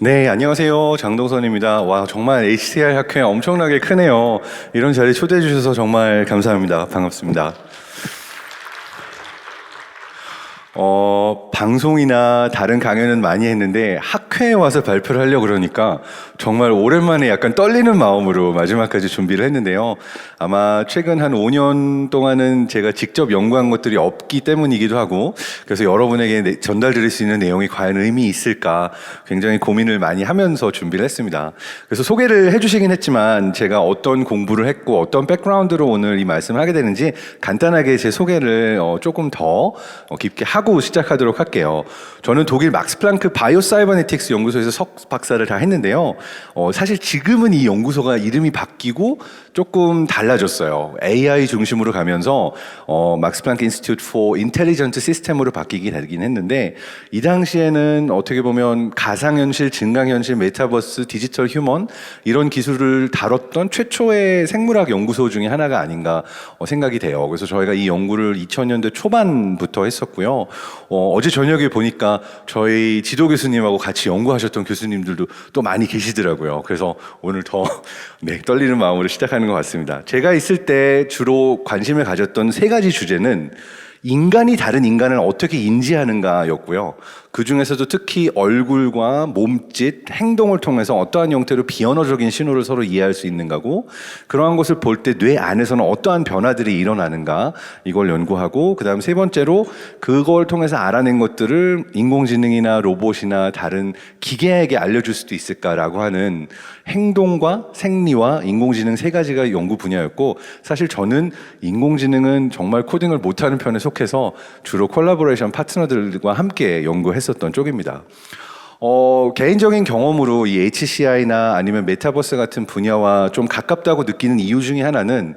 네, 안녕하세요. 장동선입니다. 와, 정말 HCR 학회 엄청나게 크네요. 이런 자리에 초대해 주셔서 정말 감사합니다. 반갑습니다. 방송이나 다른 강연은 많이 했는데 학회에 와서 발표를 하려고 그러니까 정말 오랜만에 약간 떨리는 마음으로 마지막까지 준비를 했는데요. 아마 최근 한 5년 동안은 제가 직접 연구한 것들이 없기 때문이기도 하고, 그래서 여러분에게 전달드릴 수 있는 내용이 과연 의미 있을까 굉장히 고민을 많이 하면서 준비를 했습니다. 그래서 소개를 해주시긴 했지만 제가 어떤 공부를 했고 어떤 백그라운드로 오늘 이 말씀을 하게 되는지 간단하게 제 소개를 조금 더 깊게 하고 시작하도록 할게요. 저는 독일 막스 플랑크 바이오사이버네틱스 연구소에서 석 박사를 다 했는데요. 사실 지금은 이 연구소가 이름이 바뀌고 조금 달라졌어요. AI 중심으로 가면서 막스 플랑크 인스티튜트 포 인텔리전트 시스템으로 바뀌게 되긴 했는데, 이 당시에는 어떻게 보면 가상현실, 증강현실, 메타버스, 디지털 휴먼 이런 기술을 다뤘던 최초의 생물학 연구소 중에 하나가 아닌가 생각이 돼요. 그래서 저희가 이 연구를 2000년대 초반부터 했었고요. 어제 저녁에 보니까 저희 지도 교수님하고 같이 연구하셨던 교수님들도 또 많이 계시더라고요. 그래서 오늘 더 떨리는 마음으로 시작하는 것 같습니다. 제가 있을 때 주로 관심을 가졌던 세 가지 주제는 인간이 다른 인간을 어떻게 인지하는가였고요. 그 중에서도 특히 얼굴과 몸짓, 행동을 통해서 어떠한 형태로 비언어적인 신호를 서로 이해할 수 있는가고, 그러한 것을 볼 때 뇌 안에서는 어떠한 변화들이 일어나는가, 이걸 연구하고, 그 다음 세 번째로 그걸 통해서 알아낸 것들을 인공지능이나 로봇이나 다른 기계에게 알려줄 수도 있을까라고 하는 행동과 생리와 인공지능 세 가지가 연구 분야였고, 사실 저는 인공지능은 정말 코딩을 못하는 편에 속해서 주로 콜라보레이션 파트너들과 함께 연구했었던 쪽입니다. 개인적인 경험으로 이 HCI나 아니면 메타버스 같은 분야와 좀 가깝다고 느끼는 이유 중에 하나는,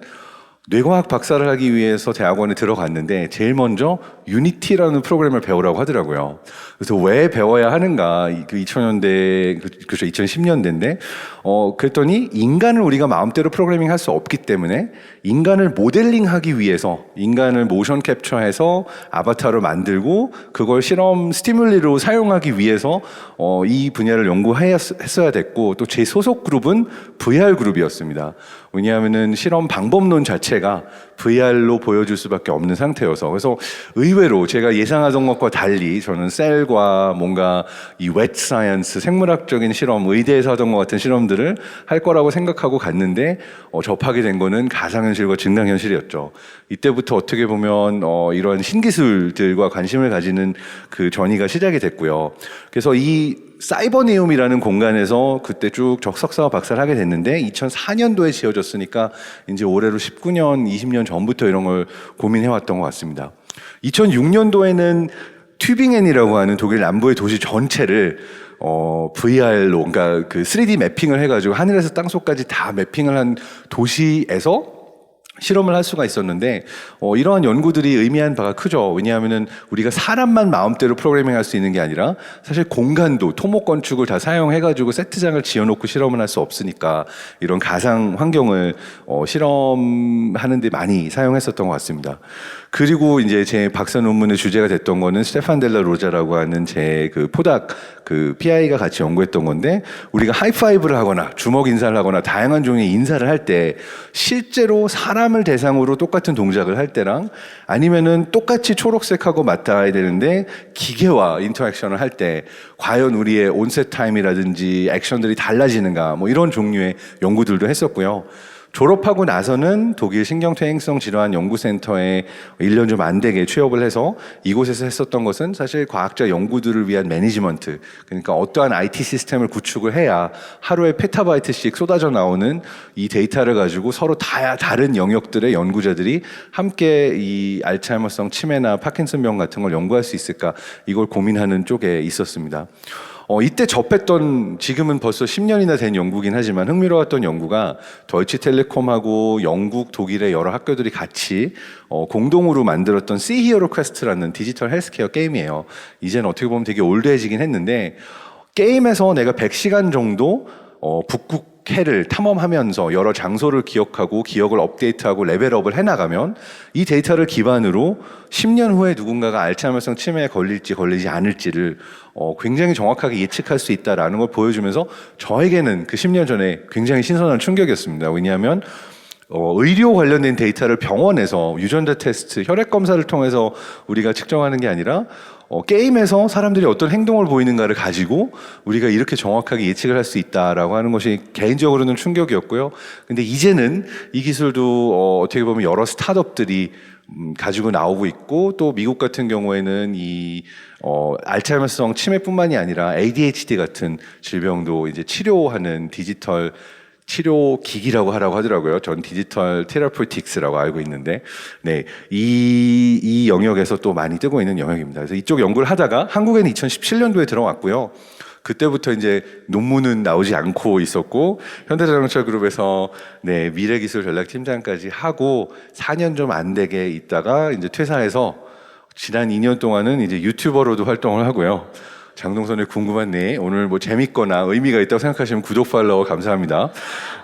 뇌과학 박사를 하기 위해서 대학원에 들어갔는데 제일 먼저 유니티라는 프로그램을 배우라고 하더라고요. 그래서 왜 배워야 하는가, 그 2000년대, 그렇죠, 2010년대인데 그랬더니 인간을 우리가 마음대로 프로그래밍 할 수 없기 때문에 인간을 모델링하기 위해서, 인간을 모션 캡처해서 아바타로 만들고 그걸 실험 스티뮬리로 사용하기 위해서 이 분야를 연구했어야 됐고, 또 제 소속 그룹은 VR 그룹이었습니다. 왜냐하면은 실험 방법론 자체가 VR로 보여줄 수밖에 없는 상태여서. 그래서 의외로 제가 예상하던 것과 달리 저는 셀과 뭔가 이 웹 사이언스, 생물학적인 실험, 의대에서 하던 것 같은 실험들을 할 거라고 생각하고 갔는데 접하게 된 거는 가상현실과 증강현실이었죠. 이때부터 어떻게 보면 이런 신기술들과 관심을 가지는 그 전이가 시작이 됐고요. 그래서 이 사이버네움이라는 공간에서 그때 쭉 석사와 박사를 하게 됐는데, 2004년도에 지어졌으니까 이제 올해로 19년, 20년 전부터 이런 걸 고민해왔던 것 같습니다. 2006년도에는 튜빙엔이라고 하는 독일 남부의 도시 전체를 VR로, 그러니까 그 3D 매핑을 해가지고 하늘에서 땅속까지 다 매핑을 한 도시에서 실험을 할 수가 있었는데, 이러한 연구들이 의미한 바가 크죠. 왜냐하면은 우리가 사람만 마음대로 프로그래밍 할 수 있는 게 아니라 사실 공간도 토목 건축을 다 사용해가지고 세트장을 지어놓고 실험을 할 수 없으니까 이런 가상 환경을 실험하는 데 많이 사용했었던 것 같습니다. 그리고 이제 제 박사 논문의 주제가 됐던 거는 스테판 델라 로자라고 하는 제 그 포닥 그 PI가 같이 연구했던 건데, 우리가 하이파이브를 하거나 주먹 인사를 하거나 다양한 종류의 인사를 할 때 실제로 사람을 대상으로 똑같은 동작을 할 때랑, 아니면은 똑같이 초록색하고 맞닿아야 되는데 기계와 인터랙션을 할 때 과연 우리의 온셋 타임이라든지 액션들이 달라지는가, 뭐 이런 종류의 연구들도 했었고요. 졸업하고 나서는 독일 신경퇴행성 질환 연구센터에 1년 좀 안 되게 취업을 해서 이곳에서 했었던 것은 사실 과학자 연구들을 위한 매니지먼트, 그러니까 어떠한 IT 시스템을 구축을 해야 하루에 페타바이트씩 쏟아져 나오는 이 데이터를 가지고 서로 다른 영역들의 연구자들이 함께 이 알츠하이머성 치매나 파킨슨병 같은 걸 연구할 수 있을까, 이걸 고민하는 쪽에 있었습니다. 이때 접했던, 지금은 벌써 10년이나 된 연구긴 하지만 흥미로웠던 연구가 deutsche텔레콤하고 영국, 독일의 여러 학교들이 같이 공동으로 만들었던 See Hero Quest라는 디지털 헬스케어 게임이에요. 이제는 어떻게 보면 되게 올드해지긴 했는데, 게임에서 내가 100시간 정도 북극 캐를 탐험하면서 여러 장소를 기억하고 기억을 업데이트하고 레벨업을 해나가면 이 데이터를 기반으로 10년 후에 누군가가 알츠하이머성 치매에 걸릴지 걸리지 않을지를 굉장히 정확하게 예측할 수 있다라는 걸 보여주면서 저에게는 그 10년 전에 굉장히 신선한 충격이었습니다. 왜냐하면 의료 관련된 데이터를 병원에서 유전자 테스트, 혈액 검사를 통해서 우리가 측정하는 게 아니라 게임에서 사람들이 어떤 행동을 보이는가를 가지고 우리가 이렇게 정확하게 예측을 할 수 있다라고 하는 것이 개인적으로는 충격이었고요. 근데 이제는 이 기술도 어떻게 보면 여러 스타트업들이 가지고 나오고 있고, 또 미국 같은 경우에는 이 알츠하이머성 치매뿐만이 아니라 ADHD 같은 질병도 이제 치료하는 디지털 치료 기기라고 하라고 하더라고요. 전 디지털 테라포틱스라고 알고 있는데, 네, 이 영역에서 또 많이 뜨고 있는 영역입니다. 그래서 이쪽 연구를 하다가 한국에는 2017년도에 들어왔고요. 그때부터 이제 논문은 나오지 않고 있었고, 현대자동차그룹에서 네, 미래기술 전략팀장까지 하고 4년 좀 안 되게 있다가 이제 퇴사해서 지난 2년 동안은 이제 유튜버로도 활동을 하고요. 장동선의 궁금한 네, 오늘 뭐 재밌거나 의미가 있다고 생각하시면 구독, 팔로우 감사합니다.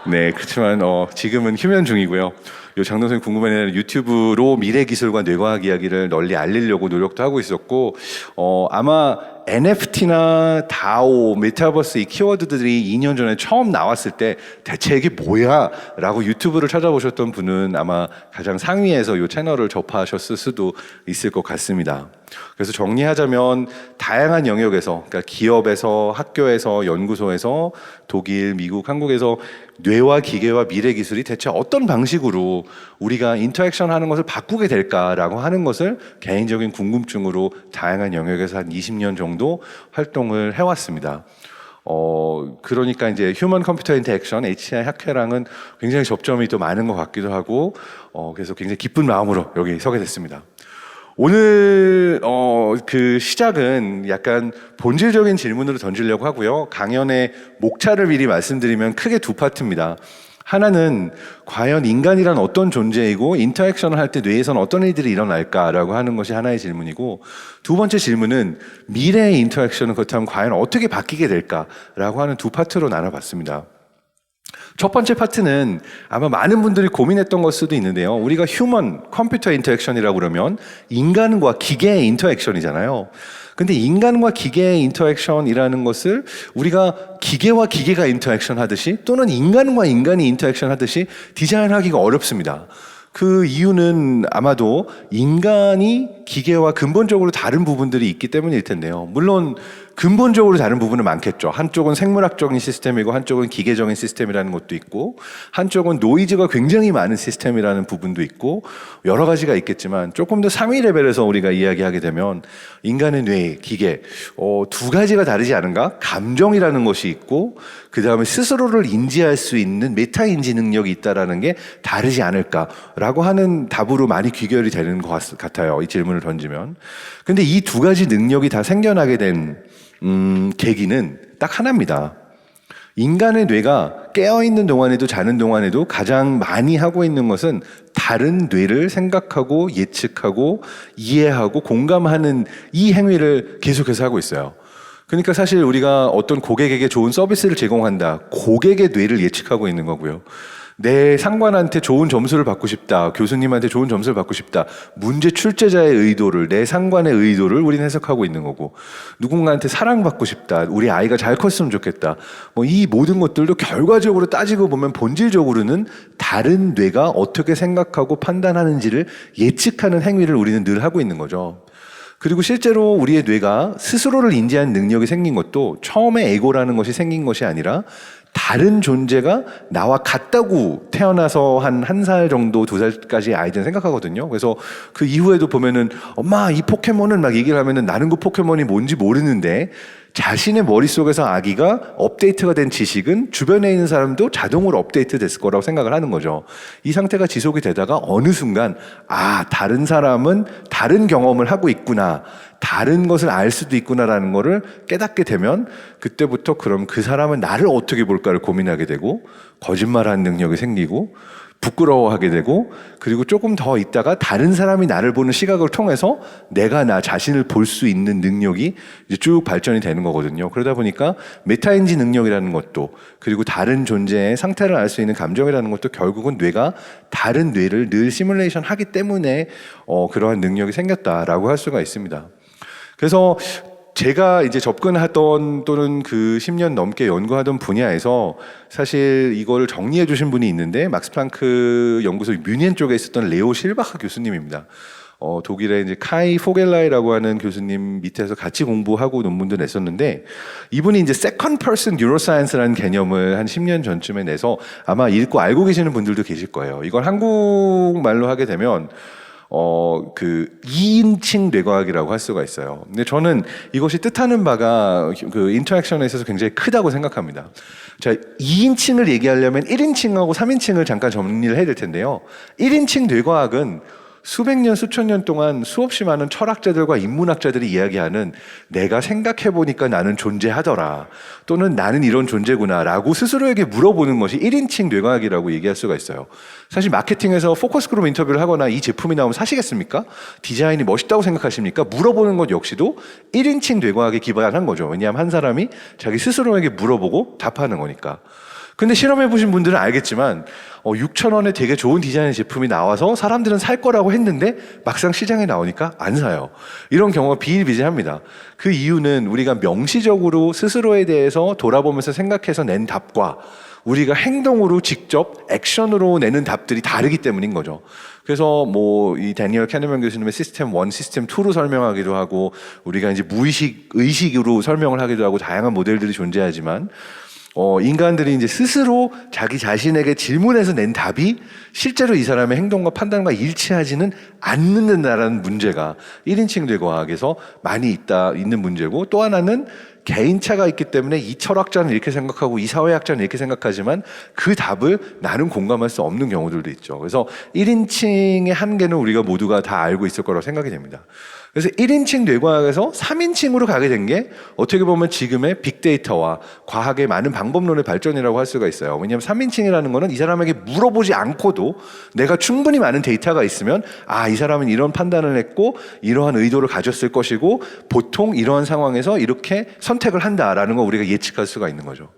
네, 그렇지만 지금은 휴면 중이고요. 요 장동선의 궁금한 네는 유튜브로 미래 기술과 뇌과학 이야기를 널리 알리려고 노력도 하고 있었고, 아마 NFT나 DAO, 메타버스 이 키워드들이 2년 전에 처음 나왔을 때 대체 이게 뭐야? 라고 유튜브를 찾아보셨던 분은 아마 가장 상위에서 이 채널을 접하셨을 수도 있을 것 같습니다. 그래서 정리하자면 다양한 영역에서, 그러니까 기업에서, 학교에서, 연구소에서, 독일, 미국, 한국에서 뇌와 기계와 미래 기술이 대체 어떤 방식으로 우리가 인터랙션 하는 것을 바꾸게 될까라고 하는 것을 개인적인 궁금증으로 다양한 영역에서 한 20년 정도 활동을 해왔습니다. 그러니까 이제 휴먼 컴퓨터 인터랙션, HI 학회랑은 굉장히 접점이 또 많은 것 같기도 하고, 그래서 굉장히 기쁜 마음으로 여기 서게 됐습니다. 오늘 그 시작은 약간 본질적인 질문으로 던지려고 하고요. 강연의 목차를 미리 말씀드리면 크게 두 파트입니다. 하나는 과연 인간이란 어떤 존재이고 인터액션을 할 때 뇌에서는 어떤 일들이 일어날까라고 하는 것이 하나의 질문이고, 두 번째 질문은 미래의 인터액션은 그렇다면 과연 어떻게 바뀌게 될까라고 하는 두 파트로 나눠봤습니다. 첫 번째 파트는 아마 많은 분들이 고민했던 걸 수도 있는데요. 우리가 휴먼 컴퓨터 인터액션이라고 그러면 인간과 기계의 인터액션이잖아요. 근데 인간과 기계의 인터액션이라는 것을 우리가 기계와 기계가 인터액션 하듯이, 또는 인간과 인간이 인터액션 하듯이 디자인하기가 어렵습니다. 그 이유는 아마도 인간이 기계와 근본적으로 다른 부분들이 있기 때문일 텐데요. 물론 근본적으로 다른 부분은 많겠죠. 한쪽은 생물학적인 시스템이고 한쪽은 기계적인 시스템이라는 것도 있고, 한쪽은 노이즈가 굉장히 많은 시스템이라는 부분도 있고, 여러 가지가 있겠지만 조금 더 상위 레벨에서 우리가 이야기하게 되면 인간의 뇌, 기계 두 가지가 다르지 않은가? 감정이라는 것이 있고, 그 다음에 스스로를 인지할 수 있는 메타인지 능력이 있다라는 게 다르지 않을까라고 하는 답으로 많이 귀결이 되는 것 같아요. 이 질문을 던지면. 근데 이 두 가지 능력이 다 생겨나게 된 계기는 딱 하나입니다. 인간의 뇌가 깨어있는 동안에도 자는 동안에도 가장 많이 하고 있는 것은 다른 뇌를 생각하고 예측하고 이해하고 공감하는 이 행위를 계속해서 하고 있어요. 그러니까 사실 우리가 어떤 고객에게 좋은 서비스를 제공한다, 고객의 뇌를 예측하고 있는 거고요. 내 상관한테 좋은 점수를 받고 싶다, 교수님한테 좋은 점수를 받고 싶다, 문제 출제자의 의도를, 내 상관의 의도를 우리는 해석하고 있는 거고, 누군가한테 사랑받고 싶다, 우리 아이가 잘 컸으면 좋겠다, 이 모든 것들도 결과적으로 따지고 보면 본질적으로는 다른 뇌가 어떻게 생각하고 판단하는지를 예측하는 행위를 우리는 늘 하고 있는 거죠. 그리고 실제로 우리의 뇌가 스스로를 인지하는 능력이 생긴 것도 처음에 에고라는 것이 생긴 것이 아니라 다른 존재가 나와 같다고 태어나서 한 1살 정도, 2살까지 아이들은 생각하거든요. 그래서 그 이후에도 보면은 엄마 이 포켓몬은 막 얘기를 하면은 나는 그 포켓몬이 뭔지 모르는데 자신의 머릿속에서 아기가 업데이트가 된 지식은 주변에 있는 사람도 자동으로 업데이트 됐을 거라고 생각을 하는 거죠. 이 상태가 지속이 되다가 어느 순간 다른 사람은 다른 경험을 하고 있구나, 다른 것을 알 수도 있구나라는 거를 깨닫게 되면 그때부터 그럼 그 사람은 나를 어떻게 볼까를 고민하게 되고, 거짓말하는 능력이 생기고, 부끄러워하게 되고, 그리고 조금 더 있다가 다른 사람이 나를 보는 시각을 통해서 내가 나 자신을 볼 수 있는 능력이 이제 쭉 발전이 되는 거거든요. 그러다 보니까 메타인지 능력이라는 것도, 그리고 다른 존재의 상태를 알 수 있는 감정이라는 것도 결국은 뇌가 다른 뇌를 늘 시뮬레이션 하기 때문에 그러한 능력이 생겼다라고 할 수가 있습니다. 그래서 제가 이제 접근하던 또는 그 10년 넘게 연구하던 분야에서 사실 이거를 정리해 주신 분이 있는데, 막스 플랑크 연구소 뮌헨 쪽에 있었던 레오 실바ха 교수님입니다. 독일의 이제 카이 포겔라이라고 하는 교수님 밑에서 같이 공부하고 논문도 냈었는데, 이분이 이제 세컨드 퍼슨 뉴로사이언스라는 개념을 한 10년 전쯤에 내서 아마 읽고 알고 계시는 분들도 계실 거예요. 이걸 한국말로 하게 되면 그 2인칭 뇌과학이라고 할 수가 있어요. 근데 저는 이것이 뜻하는 바가 그 인터랙션에 있어서 굉장히 크다고 생각합니다. 자, 2인칭을 얘기하려면 1인칭하고 3인칭을 잠깐 정리를 해야 될 텐데요. 1인칭 뇌과학은 수백 년, 수천 년 동안 수없이 많은 철학자들과 인문학자들이 이야기하는 내가 생각해보니까 나는 존재하더라, 또는 나는 이런 존재구나 라고 스스로에게 물어보는 것이 1인칭 뇌과학이라고 얘기할 수가 있어요. 사실 마케팅에서 포커스 그룹 인터뷰를 하거나 이 제품이 나오면 사시겠습니까? 디자인이 멋있다고 생각하십니까? 물어보는 것 역시도 1인칭 뇌과학에 기반한 거죠. 왜냐하면 한 사람이 자기 스스로에게 물어보고 답하는 거니까. 근데 실험해보신 분들은 알겠지만 6,000원에 되게 좋은 디자인의 제품이 나와서 사람들은 살 거라고 했는데 막상 시장에 나오니까 안 사요. 이런 경우가 비일비재합니다. 그 이유는 우리가 명시적으로 스스로에 대해서 돌아보면서 생각해서 낸 답과 우리가 행동으로 직접 액션으로 내는 답들이 다르기 때문인 거죠. 그래서 뭐 이 다니엘 캐너먼 교수님의 시스템 1, 시스템 2로 설명하기도 하고, 우리가 이제 무의식, 의식으로 설명을 하기도 하고 다양한 모델들이 존재하지만, 인간들이 이제 스스로 자기 자신에게 질문해서 낸 답이 실제로 이 사람의 행동과 판단과 일치하지는 않는다라는 문제가 1인칭 뇌과학에서 많이 있는 문제고, 또 하나는 개인차가 있기 때문에 이 철학자는 이렇게 생각하고 이 사회학자는 이렇게 생각하지만 그 답을 나는 공감할 수 없는 경우들도 있죠. 그래서 1인칭의 한계는 우리가 모두가 다 알고 있을 거라고 생각이 됩니다. 그래서 1인칭 뇌과학에서 3인칭으로 가게 된 게 어떻게 보면 지금의 빅데이터와 과학의 많은 방법론의 발전이라고 할 수가 있어요. 왜냐하면 3인칭이라는 거는 이 사람에게 물어보지 않고도 내가 충분히 많은 데이터가 있으면, 아, 이 사람은 이런 판단을 했고 이러한 의도를 가졌을 것이고 보통 이러한 상황에서 이렇게 선택을 한다라는 걸 우리가 예측할 수가 있는 거죠.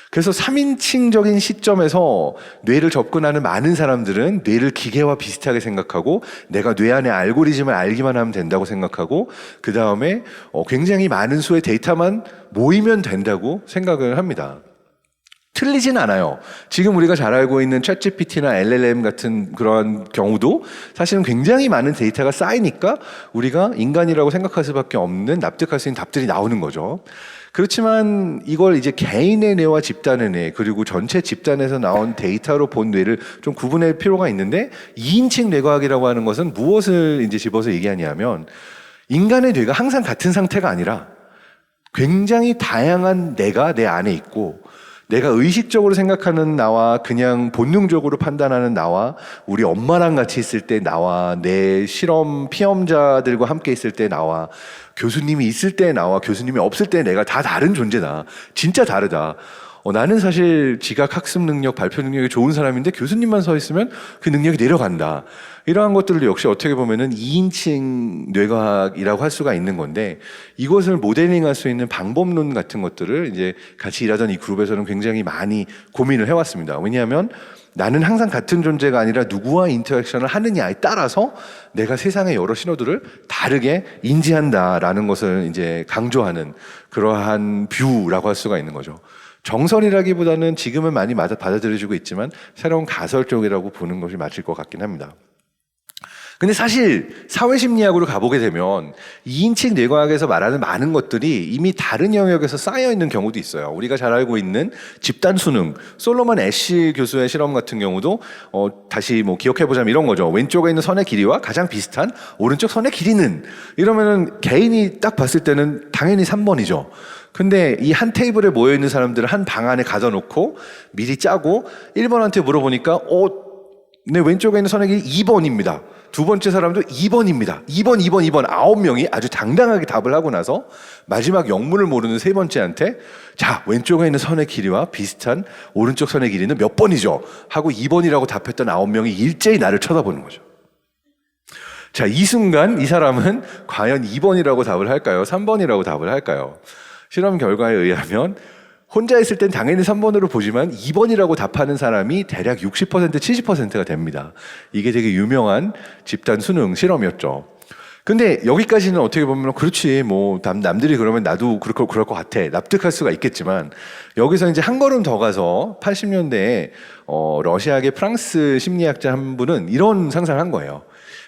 그래서 3인칭적인 시점에서 뇌를 접근하는 많은 사람들은 뇌를 기계와 비슷하게 생각하고 내가 뇌 안의 알고리즘을 알기만 하면 된다고 생각하고, 그 다음에 굉장히 많은 수의 데이터만 모이면 된다고 생각을 합니다. 틀리진 않아요. 지금 우리가 잘 알고 있는 챗GPT나 LLM 같은 그런 경우도 사실은 굉장히 많은 데이터가 쌓이니까 우리가 인간이라고 생각할 수밖에 없는, 납득할 수 있는 답들이 나오는 거죠. 그렇지만 이걸 이제 개인의 뇌와 집단의 뇌, 그리고 전체 집단에서 나온 데이터로 본 뇌를 좀 구분할 필요가 있는데, 2인칭 뇌과학이라고 하는 것은 무엇을 이제 집어서 얘기하냐면, 인간의 뇌가 항상 같은 상태가 아니라 굉장히 다양한 내가 내 안에 있고, 내가 의식적으로 생각하는 나와 그냥 본능적으로 판단하는 나와, 우리 엄마랑 같이 있을 때 나와, 내 실험 피험자들과 함께 있을 때 나와, 교수님이 있을 때 나와 교수님이 없을 때 내가 다 다른 존재다. 진짜 다르다. 나는 사실 지각 학습 능력, 발표 능력이 좋은 사람인데 교수님만 서 있으면 그 능력이 내려간다. 이러한 것들도 역시 어떻게 보면은 2인칭 뇌과학이라고 할 수가 있는 건데, 이것을 모델링할 수 있는 방법론 같은 것들을 이제 같이 일하던 이 그룹에서는 굉장히 많이 고민을 해왔습니다. 왜냐하면 나는 항상 같은 존재가 아니라 누구와 인터랙션을 하느냐에 따라서 내가 세상의 여러 신호들을 다르게 인지한다라는 것을 이제 강조하는 그러한 뷰라고 할 수가 있는 거죠. 정설이라기보다는 지금은 많이 받아들여지고 있지만 새로운 가설 쪽이라고 보는 것이 맞을 것 같긴 합니다. 근데 사실 사회심리학으로 가보게 되면 2인칭 뇌과학에서 말하는 많은 것들이 이미 다른 영역에서 쌓여있는 경우도 있어요. 우리가 잘 알고 있는 집단 수능, 솔로몬 애쉬 교수의 실험 같은 경우도 다시 뭐 기억해보자면 이런 거죠. 왼쪽에 있는 선의 길이와 가장 비슷한 오른쪽 선의 길이는, 이러면은 개인이 딱 봤을 때는 당연히 3번이죠. 근데 이 한 테이블에 모여있는 사람들을 한 방 안에 가둬놓고 미리 짜고 1번한테 물어보니까 내 왼쪽에 있는 선의 길이 2번입니다. 두 번째 사람도 2번입니다. 2번, 2번, 2번 9명이 아주 당당하게 답을 하고 나서 마지막 영문을 모르는 세 번째한테 자, 왼쪽에 있는 선의 길이와 비슷한 오른쪽 선의 길이는 몇 번이죠? 하고 2번이라고 답했던 9명이 일제히 나를 쳐다보는 거죠. 자, 이 순간 이 사람은 과연 2번이라고 답을 할까요? 3번이라고 답을 할까요? 실험 결과에 의하면 혼자 있을 땐 당연히 3번으로 보지만 2번이라고 답하는 사람이 대략 60%, 70%가 됩니다. 이게 되게 유명한 집단 수능 실험이었죠. 근데 여기까지는 어떻게 보면 그렇지 뭐 남들이 그러면 나도 그럴 것 같아 납득할 수가 있겠지만 여기서 이제 한 걸음 더 가서 80년대에 러시아계 프랑스 심리학자 한 분은 이런 상상을 한 거예요.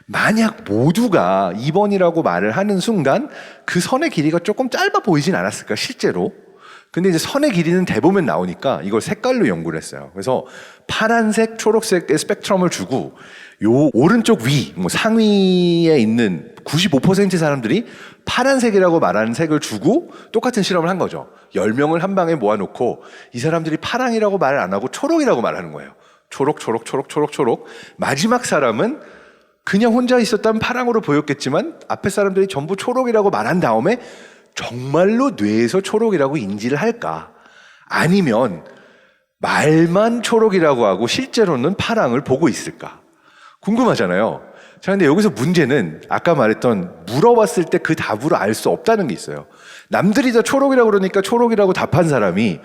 만약 모두가 2번이라고 말을 하는 순간 그 선의 길이가 조금 짧아 보이진 않았을까 실제로. 근데 이제 선의 길이는 대보면 나오니까 이걸 색깔로 연구를 했어요. 그래서 파란색, 초록색의 스펙트럼을 주고 요 오른쪽 위, 뭐 상위에 있는 95%의 사람들이 파란색이라고 말하는 색을 주고 똑같은 실험을 한 거죠. 10명을 한 방에 모아놓고 이 사람들이 파랑이라고 말을 안 하고 초록이라고 말하는 거예요. 초록, 초록, 초록, 초록, 초록. 마지막 사람은 그냥 혼자 있었다면 파랑으로 보였겠지만 앞에 사람들이 전부 초록이라고 말한 다음에 정말로 뇌에서 초록이라고 인지를 할까? 아니면 말만 초록이라고 하고 실제로는 파랑을 보고 있을까? 궁금하잖아요. 자, 근데 여기서 문제는 아까 말했던 물어봤을 때 그 답으로 알 수 없다는 게 있어요. 남들이 다 초록이라고 그러니까 초록이라고 답한 사람이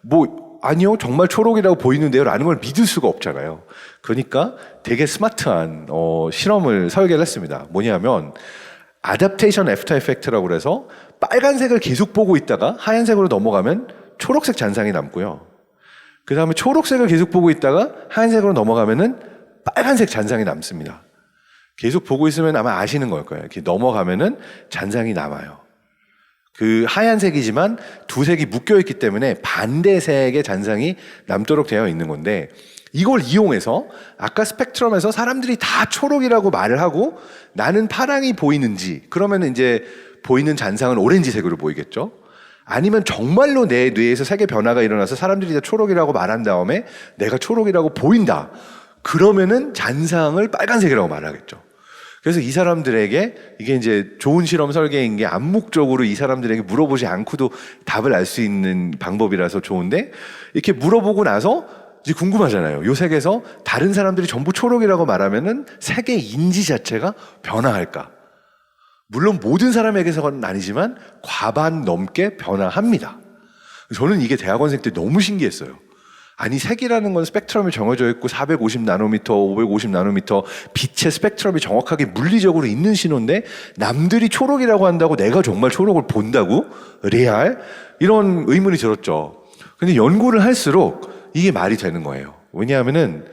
뭐 아니요 정말 초록이라고 보이는데요 라는 걸 믿을 수가 없잖아요. 그러니까 되게 스마트한 실험을 설계를 했습니다. 뭐냐면 아답테이션 애프터 이펙트라고 그래서 빨간색을 계속 보고 있다가 하얀색으로 넘어가면 초록색 잔상이 남고요. 그 다음에 초록색을 계속 보고 있다가 하얀색으로 넘어가면은 빨간색 잔상이 남습니다. 계속 보고 있으면 아마 아시는 걸 거예요. 이렇게 넘어가면은 잔상이 남아요. 그 하얀색이지만 두 색이 묶여있기 때문에 반대색의 잔상이 남도록 되어 있는 건데 이걸 이용해서 아까 스펙트럼에서 사람들이 다 초록이라고 말을 하고 나는 파랑이 보이는지 그러면 이제 보이는 잔상은 오렌지색으로 보이겠죠. 아니면 정말로 내 뇌에서 색의 변화가 일어나서 사람들이 다 초록이라고 말한 다음에 내가 초록이라고 보인다. 그러면은 잔상을 빨간색이라고 말하겠죠. 그래서 이 사람들에게 이게 이제 좋은 실험 설계인 게 암묵적으로 이 사람들에게 물어보지 않고도 답을 알 수 있는 방법이라서 좋은데 이렇게 물어보고 나서 이제 궁금하잖아요. 요 색에서 다른 사람들이 전부 초록이라고 말하면은 색의 인지 자체가 변화할까? 물론 모든 사람에게서는 아니지만 과반 넘게 변화합니다. 저는 이게 대학원생 때 너무 신기했어요. 아니 색이라는 건 스펙트럼이 정해져 있고 450나노미터, 550나노미터 빛의 스펙트럼이 정확하게 물리적으로 있는 신호인데 남들이 초록이라고 한다고 내가 정말 초록을 본다고? 레알? 이런 의문이 들었죠. 근데 연구를 할수록 이게 말이 되는 거예요. 왜냐하면은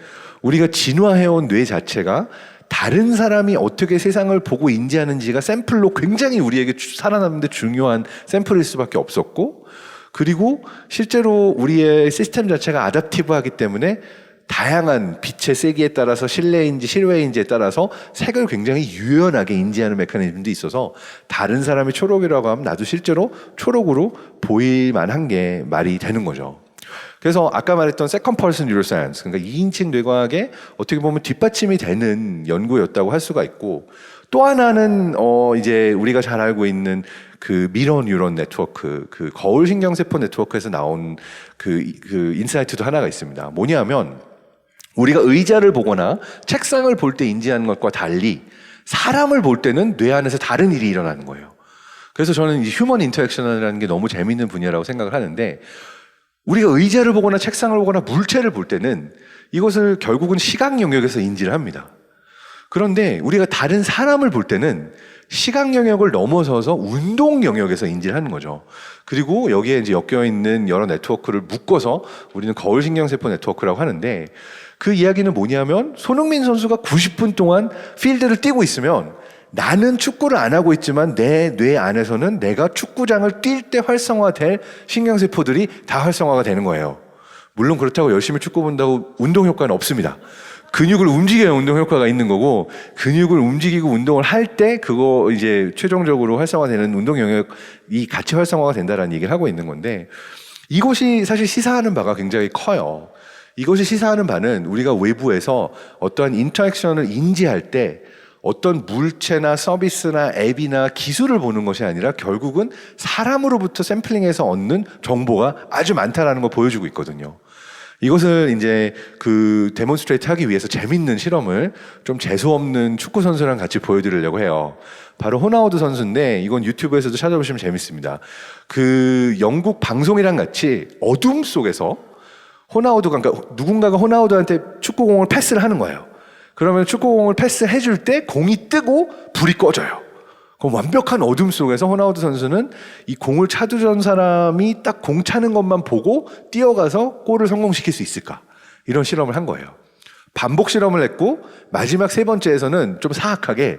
우리가 진화해온 뇌 자체가 다른 사람이 어떻게 세상을 보고 인지하는지가 샘플로 굉장히 우리에게 살아남는 데 중요한 샘플일 수밖에 없었고 그리고 실제로 우리의 시스템 자체가 아답티브하기 때문에 다양한 빛의 세기에 따라서 실내인지 실외인지에 따라서 색을 굉장히 유연하게 인지하는 메커니즘도 있어서 다른 사람이 초록이라고 하면 나도 실제로 초록으로 보일 만한 게 말이 되는 거죠. 그래서 아까 말했던 세컨드 퍼슨 뉴로사이언스 그러니까 2인칭 뇌과학에 어떻게 보면 뒷받침이 되는 연구였다고 할 수가 있고 또 하나는 이제 우리가 잘 알고 있는 그 미러 뉴런 네트워크 그 거울 신경세포 네트워크에서 나온 그 인사이트도 하나가 있습니다. 뭐냐면 우리가 의자를 보거나 책상을 볼 때 인지하는 것과 달리 사람을 볼 때는 뇌 안에서 다른 일이 일어나는 거예요. 그래서 저는 이 휴먼 인터랙션이라는 게 너무 재밌는 분야라고 생각을 하는데 우리가 의자를 보거나 책상을 보거나 물체를 볼 때는 이것을 결국은 시각 영역에서 인지를 합니다. 그런데 우리가 다른 사람을 볼 때는 시각 영역을 넘어서서 운동 영역에서 인지를 하는 거죠. 그리고 여기에 이제 엮여 있는 여러 네트워크를 묶어서 우리는 거울 신경세포 네트워크라고 하는데 그 이야기는 뭐냐면 손흥민 선수가 90분 동안 필드를 뛰고 있으면 나는 축구를 안 하고 있지만 내 뇌 안에서는 내가 축구장을 뛸 때 활성화될 신경세포들이 다 활성화가 되는 거예요. 물론 그렇다고 열심히 축구 본다고 운동 효과는 없습니다. 근육을 움직여야 운동 효과가 있는 거고 근육을 움직이고 운동을 할 때 그거 이제 최종적으로 활성화되는 운동 영역이 같이 활성화가 된다라는 얘기를 하고 있는 건데 이것이 사실 시사하는 바가 굉장히 커요. 이것이 시사하는 바는 우리가 외부에서 어떠한 인터랙션을 인지할 때 어떤 물체나 서비스나 앱이나 기술을 보는 것이 아니라 결국은 사람으로부터 샘플링해서 얻는 정보가 아주 많다라는 걸 보여주고 있거든요. 이것을 이제 그 데몬스트레이트 하기 위해서 재밌는 실험을 좀 재수없는 축구 선수랑 같이 보여드리려고 해요. 바로 호나우두 선수인데 이건 유튜브에서도 찾아보시면 재밌습니다. 그 영국 방송이랑 같이 어둠 속에서 호나우두가, 그러니까 누군가가 호나우두한테 축구공을 패스를 하는 거예요. 그러면 축구공을 패스해줄 때 공이 뜨고 불이 꺼져요. 그럼 완벽한 어둠 속에서 호나우두 선수는 이 공을 차두던 사람이 딱 공 차는 것만 보고 뛰어가서 골을 성공시킬 수 있을까? 이런 실험을 한 거예요. 반복 실험을 했고 마지막 세 번째에서는 좀 사악하게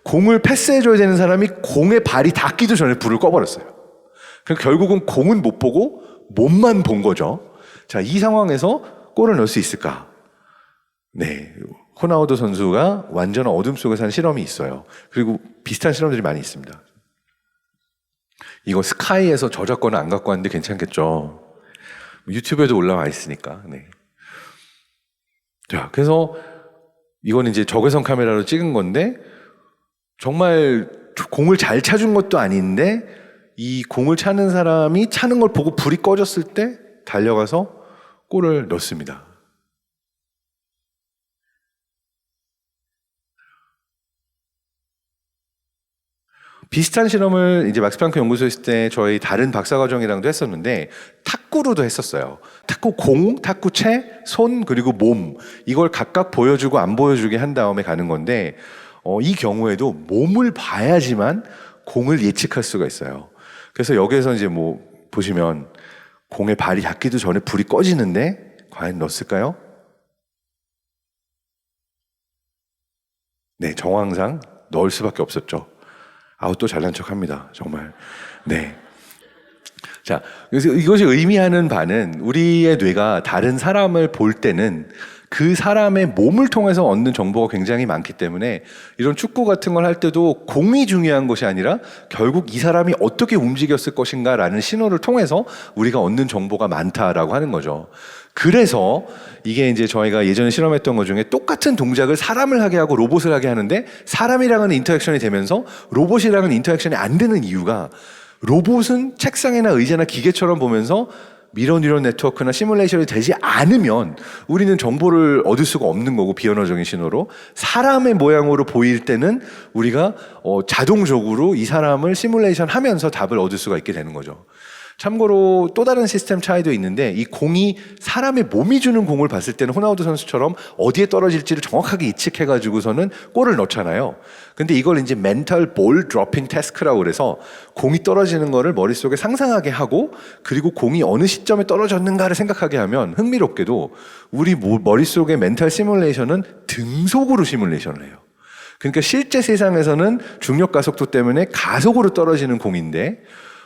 공을 패스해줘야 되는 사람이 공에 발이 닿기도 전에 불을 꺼버렸어요. 그러니까 결국은 공은 못 보고 몸만 본 거죠. 자, 이 상황에서 골을 넣을 수 있을까? 네. 호나우두 선수가 완전 어둠 속에서 한 실험이 있어요. 그리고 비슷한 실험들이 많이 있습니다. 이거 스카이에서 저작권을 안 갖고 왔는데 괜찮겠죠? 유튜브에도 올라와 있으니까. 네. 자, 그래서 이거는 이제 적외선 카메라로 찍은 건데 정말 공을 잘 차준 것도 아닌데 이 공을 차는 사람이 차는 걸 보고 불이 꺼졌을 때 달려가서 골을 넣습니다. 비슷한 실험을 이제 막스 플랑크 연구소에 있을 때 저희 다른 박사과정이랑도 했었는데 탁구로도 했었어요. 탁구 공, 탁구채, 손 그리고 몸 이걸 각각 보여주고 안 보여주게 한 다음에 가는 건데 이 경우에도 몸을 봐야지만 공을 예측할 수가 있어요. 그래서 여기에서 이제 뭐 보시면 공에 발이 닿기도 전에 불이 꺼지는데 과연 넣었을까요? 네, 정황상 넣을 수밖에 없었죠. 아우 또 잘난 척합니다. 정말. 네. 자, 그래서 이것이 의미하는 바는 우리의 뇌가 다른 사람을 볼 때는 그 사람의 몸을 통해서 얻는 정보가 굉장히 많기 때문에 이런 축구 같은 걸 할 때도 공이 중요한 것이 아니라 결국 이 사람이 어떻게 움직였을 것인가라는 신호를 통해서 우리가 얻는 정보가 많다라고 하는 거죠. 그래서 이게 이제 저희가 예전에 실험했던 것 중에 똑같은 동작을 사람을 하게 하고 로봇을 하게 하는데 사람이랑은 인터랙션이 되면서 로봇이랑은 인터랙션이 안 되는 이유가 로봇은 책상이나 의자나 기계처럼 보면서 미러 뉴럴 네트워크나 시뮬레이션이 되지 않으면 우리는 정보를 얻을 수가 없는 거고 비언어적인 신호로 사람의 모양으로 보일 때는 우리가 자동적으로 이 사람을 시뮬레이션 하면서 답을 얻을 수가 있게 되는 거죠. 참고로 또 다른 시스템 차이도 있는데 이 공이 사람의 몸이 주는 공을 봤을 때는 호나우두 선수처럼 어디에 떨어질지를 정확하게 예측해가지고서는 골을 넣잖아요. 근데 이걸 이제 멘탈 볼 드로핑 태스크라고 그래서 공이 떨어지는 거를 머릿속에 상상하게 하고 그리고 공이 어느 시점에 떨어졌는가를 생각하게 하면 흥미롭게도 우리 머릿속의 멘탈 시뮬레이션은 등속으로 시뮬레이션을 해요. 그러니까 실제 세상에서는 중력 가속도 때문에 가속으로 떨어지는 공인데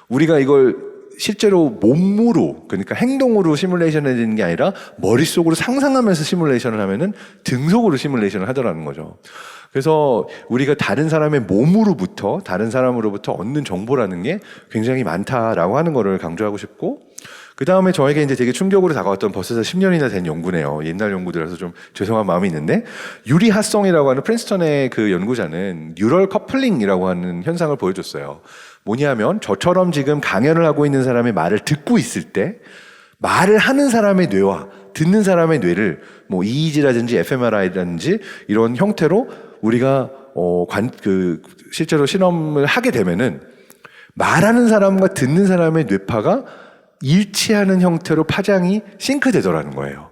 우리가 이걸 실제로 몸으로 그러니까 행동으로 시뮬레이션을 해야 되는 게 아니라 머릿속으로 상상하면서 시뮬레이션을 하면은 등속으로 시뮬레이션을 하더라는 거죠. 그래서 우리가 다른 사람의 몸으로부터 다른 사람으로부터 얻는 정보라는 게 굉장히 많다라고 하는 거를 강조하고 싶고 그 다음에 저에게 이제 되게 충격으로 다가왔던 벌써 10년이나 된 연구네요. 옛날 연구들라서 좀 죄송한 마음이 있는데 유리하성이라고 하는 프린스턴의 그 연구자는 뉴럴 커플링이라고 하는 현상을 보여줬어요. 뭐냐면 저처럼 지금 강연을 하고 있는 사람의 말을 듣고 있을 때 말을 하는 사람의 뇌와 듣는 사람의 뇌를 뭐 EEG라든지 fMRI라든지 이런 형태로 우리가 실제로 실험을 하게 되면은 말하는 사람과 듣는 사람의 뇌파가 일치하는 형태로 파장이 싱크되더라는 거예요.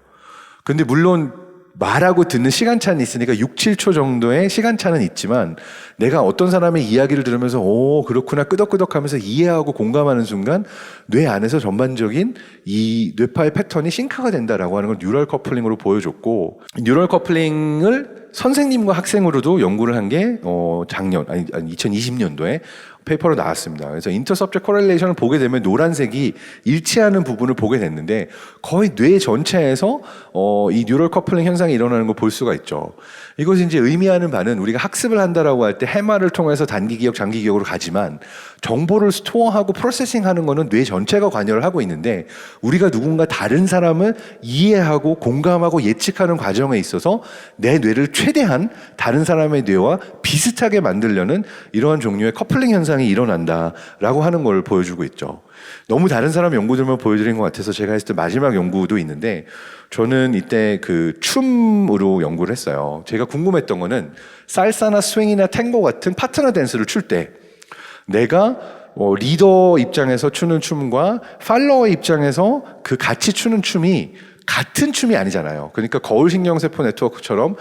근데 물론 말하고 듣는 시간차는 있으니까 6, 7초 정도의 시간차는 있지만 내가 어떤 사람의 이야기를 들으면서 그렇구나 끄덕끄덕 하면서 이해하고 공감하는 순간 뇌 안에서 전반적인 이 뇌파의 패턴이 싱크가 된다라고 하는 걸 뉴럴 커플링으로 보여줬고 뉴럴 커플링을 선생님과 학생으로도 연구를 한 게 작년 2020년도에 페이퍼로 나왔습니다. 그래서 인터서브젝트 코렐레이션을 보게 되면 노란색이 일치하는 부분을 보게 됐는데 거의 뇌 전체에서 이 뉴럴 커플링 현상이 일어나는 걸 볼 수가 있죠. 이것이 이제 의미하는 바는 우리가 학습을 한다라고 할 때 해마를 통해서 단기 기억, 장기 기억으로 가지만 정보를 스토어하고 프로세싱하는 거는 뇌 전체가 관여를 하고 있는데 우리가 누군가 다른 사람을 이해하고 공감하고 예측하는 과정에 있어서 내 뇌를 최대한 다른 사람의 뇌와 비슷하게 만들려는 이러한 종류의 커플링 현상이 일어난다라고 하는 걸 보여주고 있죠. 너무 다른 사람 연구들만 보여드린 것 같아서 제가 했을 때 마지막 연구도 있는데, 저는 이때 그 춤으로 연구를 했어요. 제가 궁금했던 거는 살사나 스윙이나 탱고 같은 파트너 댄스를 출 때 내가 리더 입장에서 추는 춤과 팔로워 입장에서 그 같이 추는 춤이 같은 춤이 아니잖아요. 그러니까 거울신경세포 네트워크처럼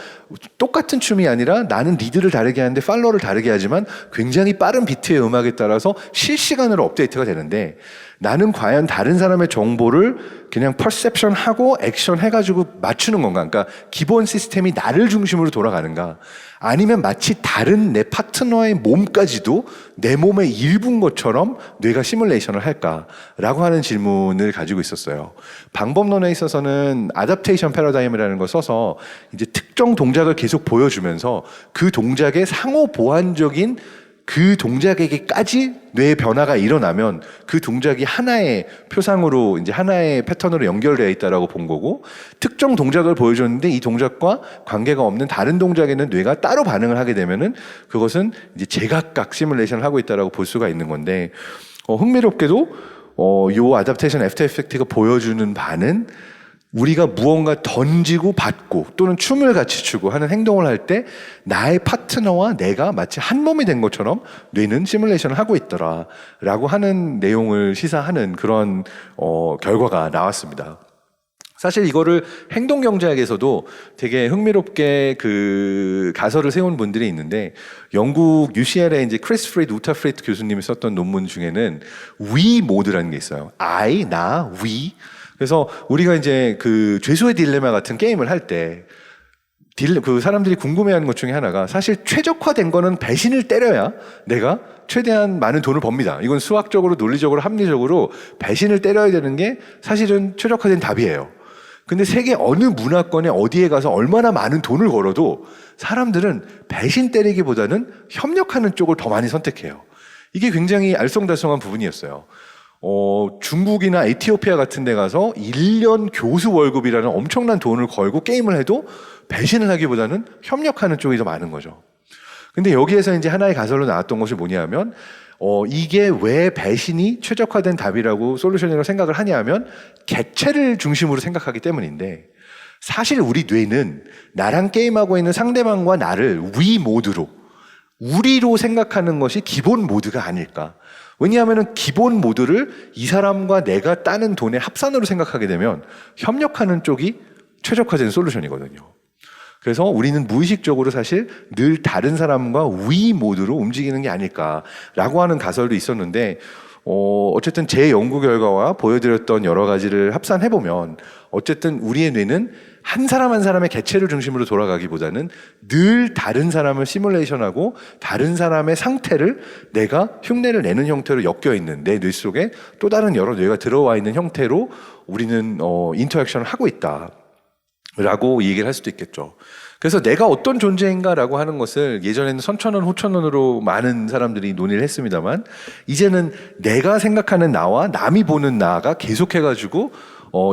똑같은 춤이 아니라 나는 리드를 다르게 하는데 팔로워를 다르게 하지만 굉장히 빠른 비트의 음악에 따라서 실시간으로 업데이트가 되는데, 나는 과연 다른 사람의 정보를 그냥 퍼셉션하고 액션 해가지고 맞추는 건가? 그러니까 기본 시스템이 나를 중심으로 돌아가는가? 아니면 마치 다른 내 파트너의 몸까지도 내 몸의 일부인 것처럼 뇌가 시뮬레이션을 할까라고 하는 질문을 가지고 있었어요. 방법론에 있어서는 아답테이션 패러다임이라는 걸 써서 이제 특정 동작을 계속 보여주면서 그 동작의 상호 보완적인 그 동작에게까지 뇌의 변화가 일어나면 그 동작이 하나의 표상으로 이제 하나의 패턴으로 연결되어 있다라고 본 거고, 특정 동작을 보여줬는데 이 동작과 관계가 없는 다른 동작에는 뇌가 따로 반응을 하게 되면은 그것은 이제 제각각 시뮬레이션을 하고 있다라고 볼 수가 있는 건데, 흥미롭게도 요 아답테이션 애프터 이펙트가 보여주는 바는 우리가 무언가 던지고 받고 또는 춤을 같이 추고 하는 행동을 할 때 나의 파트너와 내가 마치 한 몸이 된 것처럼 뇌는 시뮬레이션을 하고 있더라 라고 하는 내용을 시사하는 그런 결과가 나왔습니다. 사실 이거를 행동경제학에서도 되게 흥미롭게 그 가설을 세운 분들이 있는데, 영국 UCL의 이제 크리스 프리드, 우타 프리드 교수님이 썼던 논문 중에는 we 모드라는 게 있어요. I, 나, we. 그래서 우리가 이제 그 죄수의 딜레마 같은 게임을 할 때 그 사람들이 궁금해하는 것 중에 하나가, 사실 최적화된 거는 배신을 때려야 내가 최대한 많은 돈을 법니다. 이건 수학적으로, 논리적으로, 합리적으로 배신을 때려야 되는 게 사실은 최적화된 답이에요. 근데 세계 어느 문화권에 어디에 가서 얼마나 많은 돈을 걸어도 사람들은 배신 때리기보다는 협력하는 쪽을 더 많이 선택해요. 이게 굉장히 알쏭달쏭한 부분이었어요. 중국이나 에티오피아 같은 데 가서 1년 교수 월급이라는 엄청난 돈을 걸고 게임을 해도 배신을 하기보다는 협력하는 쪽이 더 많은 거죠. 근데 여기에서 이제 하나의 가설로 나왔던 것이 뭐냐면, 이게 왜 배신이 최적화된 답이라고 솔루션이라고 생각을 하냐면 객체를 중심으로 생각하기 때문인데, 사실 우리 뇌는 나랑 게임하고 있는 상대방과 나를 위 모드로, 우리로 생각하는 것이 기본 모드가 아닐까. 왜냐하면 기본 모드를 이 사람과 내가 따는 돈의 합산으로 생각하게 되면 협력하는 쪽이 최적화된 솔루션이거든요. 그래서 우리는 무의식적으로 사실 늘 다른 사람과 위 모드로 움직이는 게 아닐까라고 하는 가설도 있었는데, 어쨌든 제 연구 결과와 보여드렸던 여러 가지를 합산해보면 어쨌든 우리의 뇌는 한 사람 한 사람의 개체를 중심으로 돌아가기보다는 늘 다른 사람을 시뮬레이션하고 다른 사람의 상태를 내가 흉내를 내는 형태로 엮여있는 내 뇌 속에 또 다른 여러 뇌가 들어와 있는 형태로 우리는 인터랙션을 하고 있다 라고 얘기를 할 수도 있겠죠. 그래서 내가 어떤 존재인가라고 하는 것을 예전에는 선천원, 호천원으로 많은 사람들이 논의를 했습니다만, 이제는 내가 생각하는 나와 남이 보는 나가 계속해가지고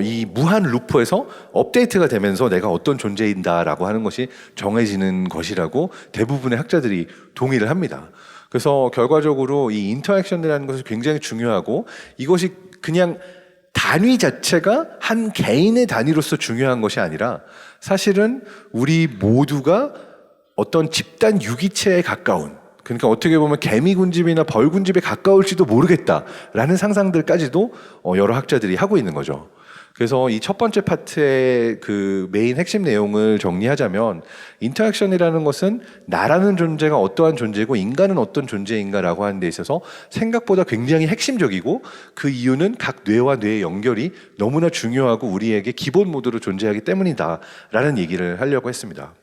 이 무한 루프에서 업데이트가 되면서 내가 어떤 존재인다라고 하는 것이 정해지는 것이라고 대부분의 학자들이 동의를 합니다. 그래서 결과적으로 이 인터액션이라는 것이 굉장히 중요하고, 이것이 그냥 단위 자체가 한 개인의 단위로서 중요한 것이 아니라 사실은 우리 모두가 어떤 집단 유기체에 가까운, 그러니까 어떻게 보면 개미군집이나 벌군집에 가까울지도 모르겠다라는 상상들까지도 여러 학자들이 하고 있는 거죠. 그래서 이 첫 번째 파트의 그 메인 핵심 내용을 정리하자면, 인터랙션이라는 것은 나라는 존재가 어떠한 존재고 인간은 어떤 존재인가라고 하는 데 있어서 생각보다 굉장히 핵심적이고, 그 이유는 각 뇌와 뇌의 연결이 너무나 중요하고 우리에게 기본 모드로 존재하기 때문이다라는 얘기를 하려고 했습니다.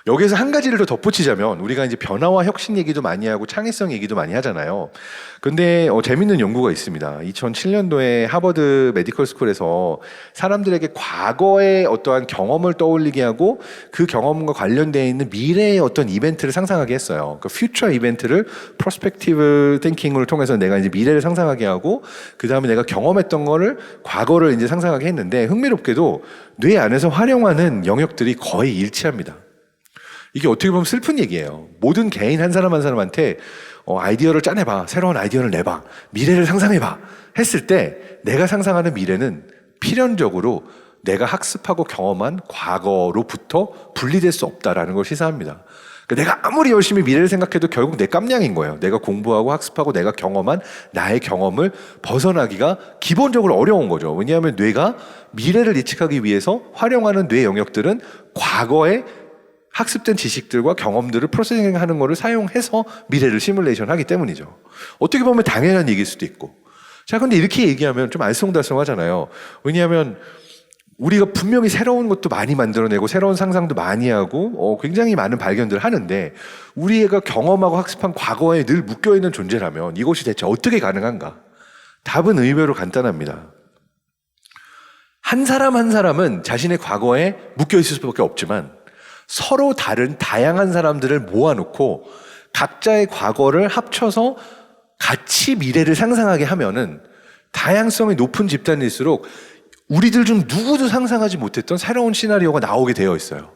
여기에서 한 가지를 더 덧붙이자면, 우리가 이제 변화와 혁신 얘기도 많이 하고 창의성 얘기도 많이 하잖아요. 근데 재밌는 연구가 있습니다. 2007년도에 하버드 메디컬 스쿨에서 사람들에게 과거의 어떠한 경험을 떠올리게 하고 그 경험과 관련되어 있는 미래의 어떤 이벤트를 상상하게 했어요. 그 퓨처 이벤트를 프로스펙티브 띵킹을 통해서 내가 이제 미래를 상상하게 하고, 그 다음에 내가 경험했던 거를 과거를 이제 상상하게 했는데, 흥미롭게도 뇌 안에서 활용하는 영역들이 거의 일치합니다. 이게 어떻게 보면 슬픈 얘기예요. 모든 개인 한 사람 한 사람한테 아이디어를 짜내봐, 새로운 아이디어를 내봐, 미래를 상상해봐 했을 때 내가 상상하는 미래는 필연적으로 내가 학습하고 경험한 과거로부터 분리될 수 없다라는 걸 시사합니다. 그러니까 내가 아무리 열심히 미래를 생각해도 결국 내 깜냥인 거예요. 내가 공부하고 학습하고 내가 경험한 나의 경험을 벗어나기가 기본적으로 어려운 거죠. 왜냐하면 뇌가 미래를 예측하기 위해서 활용하는 뇌 영역들은 과거에 학습된 지식들과 경험들을 프로세싱하는 거를 사용해서 미래를 시뮬레이션 하기 때문이죠. 어떻게 보면 당연한 얘기일 수도 있고. 자, 근데 이렇게 얘기하면 좀 알쏭달쏭하잖아요. 왜냐하면 우리가 분명히 새로운 것도 많이 만들어내고 새로운 상상도 많이 하고 굉장히 많은 발견들을 하는데 우리가 경험하고 학습한 과거에 늘 묶여있는 존재라면 이것이 대체 어떻게 가능한가? 답은 의외로 간단합니다. 한 사람 한 사람은 자신의 과거에 묶여있을 수밖에 없지만 서로 다른 다양한 사람들을 모아놓고 각자의 과거를 합쳐서 같이 미래를 상상하게 하면은 다양성이 높은 집단일수록 우리들 중 누구도 상상하지 못했던 새로운 시나리오가 나오게 되어 있어요.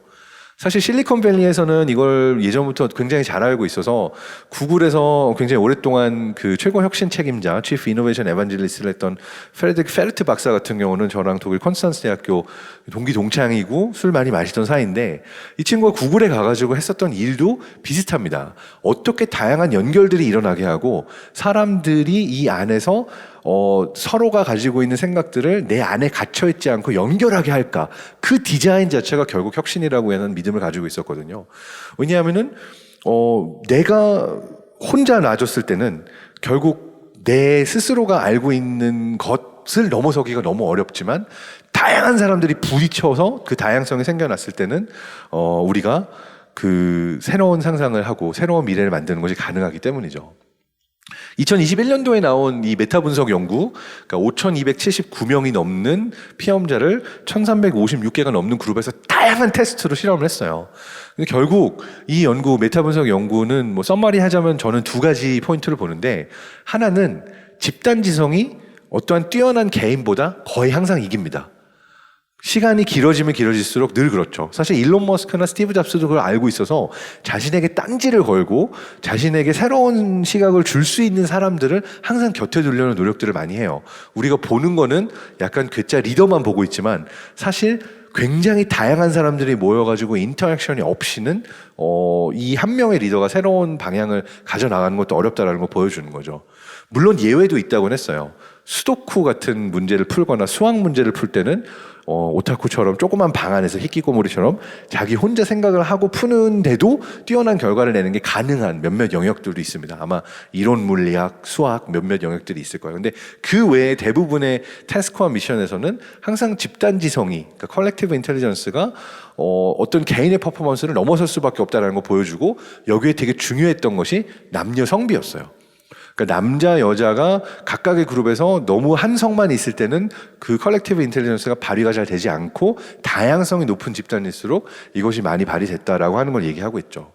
사실 실리콘밸리에서는 이걸 예전부터 굉장히 잘 알고 있어서 구글에서 굉장히 오랫동안 그 최고 혁신 책임자, Chief Innovation Evangelist를 했던 프레드릭 페르트 박사 같은 경우는 저랑 독일 콘스탄스 대학교 동기 동창이고 술 많이 마시던 사이인데 이 친구가 구글에 가가지고 했었던 일도 비슷합니다. 어떻게 다양한 연결들이 일어나게 하고 사람들이 이 안에서 서로가 가지고 있는 생각들을 내 안에 갇혀있지 않고 연결하게 할까? 그 디자인 자체가 결국 혁신이라고 하는 믿음을 가지고 있었거든요. 왜냐하면은 내가 혼자 놔줬을 때는 결국 내 스스로가 알고 있는 것을 넘어서기가 너무 어렵지만 다양한 사람들이 부딪혀서 그 다양성이 생겨났을 때는 우리가 그 새로운 상상을 하고 새로운 미래를 만드는 것이 가능하기 때문이죠. 2021년도에 나온 이 메타 분석 연구, 그러니까 5,279명이 넘는 피험자를 1,356개가 넘는 그룹에서 다양한 테스트로 실험을 했어요. 근데 결국 이 연구, 메타 분석 연구는 뭐 썸머리 하자면 저는 두 가지 포인트를 보는데 하나는 집단 지성이 어떠한 뛰어난 개인보다 거의 항상 이깁니다. 시간이 길어지면 길어질수록 늘 그렇죠. 사실 일론 머스크나 스티브 잡스도 그걸 알고 있어서 자신에게 딴지를 걸고 자신에게 새로운 시각을 줄 수 있는 사람들을 항상 곁에 두려는 노력들을 많이 해요. 우리가 보는 거는 약간 괴짜 리더만 보고 있지만 사실 굉장히 다양한 사람들이 모여가지고 인터랙션이 없이는 이 한 명의 리더가 새로운 방향을 가져나가는 것도 어렵다라는 걸 보여주는 거죠. 물론 예외도 있다고는 했어요. 수도쿠 같은 문제를 풀거나 수학 문제를 풀 때는 오타쿠처럼 조그만 방 안에서 히키코모리처럼 자기 혼자 생각을 하고 푸는데도 뛰어난 결과를 내는 게 가능한 몇몇 영역들도 있습니다. 아마 이론 물리학, 수학 몇몇 영역들이 있을 거예요. 근데 그 외에 대부분의 태스크와 미션에서는 항상 집단지성이, 그러니까 컬렉티브 인텔리전스가 어떤 개인의 퍼포먼스를 넘어설 수밖에 없다는 걸 보여주고 여기에 되게 중요했던 것이 남녀 성비였어요. 그러니까 남자, 여자가 각각의 그룹에서 너무 한 성만 있을 때는 그 컬렉티브 인텔리전스가 발휘가 잘 되지 않고 다양성이 높은 집단일수록 이것이 많이 발휘됐다라고 하는 걸 얘기하고 있죠.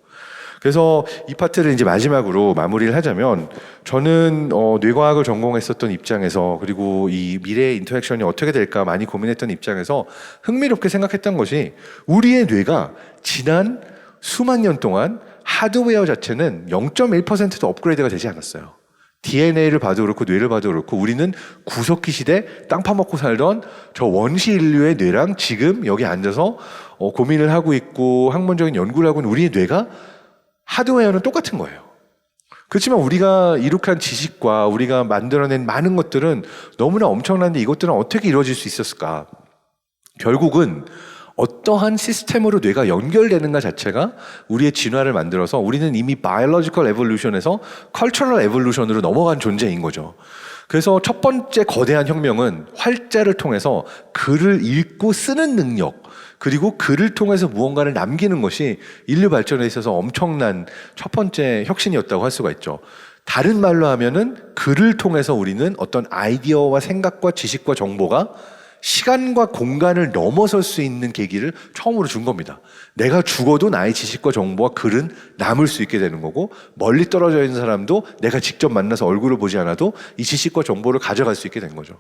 그래서 이 파트를 이제 마지막으로 마무리를 하자면 저는 뇌과학을 전공했었던 입장에서 그리고 이 미래의 인터랙션이 어떻게 될까 많이 고민했던 입장에서 흥미롭게 생각했던 것이 우리의 뇌가 지난 수만 년 동안 하드웨어 자체는 0.1%도 업그레이드가 되지 않았어요. DNA를 봐도 그렇고 뇌를 봐도 그렇고 우리는 구석기 시대 땅 파먹고 살던 저 원시 인류의 뇌랑 지금 여기 앉아서 고민을 하고 있고 학문적인 연구를 하고 있는 우리의 뇌가 하드웨어는 똑같은 거예요. 그렇지만 우리가 이룩한 지식과 우리가 만들어낸 많은 것들은 너무나 엄청난데 이것들은 어떻게 이루어질 수 있었을까? 결국은 어떠한 시스템으로 뇌가 연결되는가 자체가 우리의 진화를 만들어서 우리는 이미 바이올로지컬 에볼루션에서 컬처럴 에볼루션으로 넘어간 존재인 거죠. 그래서 첫 번째 거대한 혁명은 활자를 통해서 글을 읽고 쓰는 능력, 그리고 글을 통해서 무언가를 남기는 것이 인류 발전에 있어서 엄청난 첫 번째 혁신이었다고 할 수가 있죠. 다른 말로 하면은 글을 통해서 우리는 어떤 아이디어와 생각과 지식과 정보가 시간과 공간을 넘어설 수 있는 계기를 처음으로 준 겁니다. 내가 죽어도 나의 지식과 정보와 글은 남을 수 있게 되는 거고 멀리 떨어져 있는 사람도 내가 직접 만나서 얼굴을 보지 않아도 이 지식과 정보를 가져갈 수 있게 된 거죠.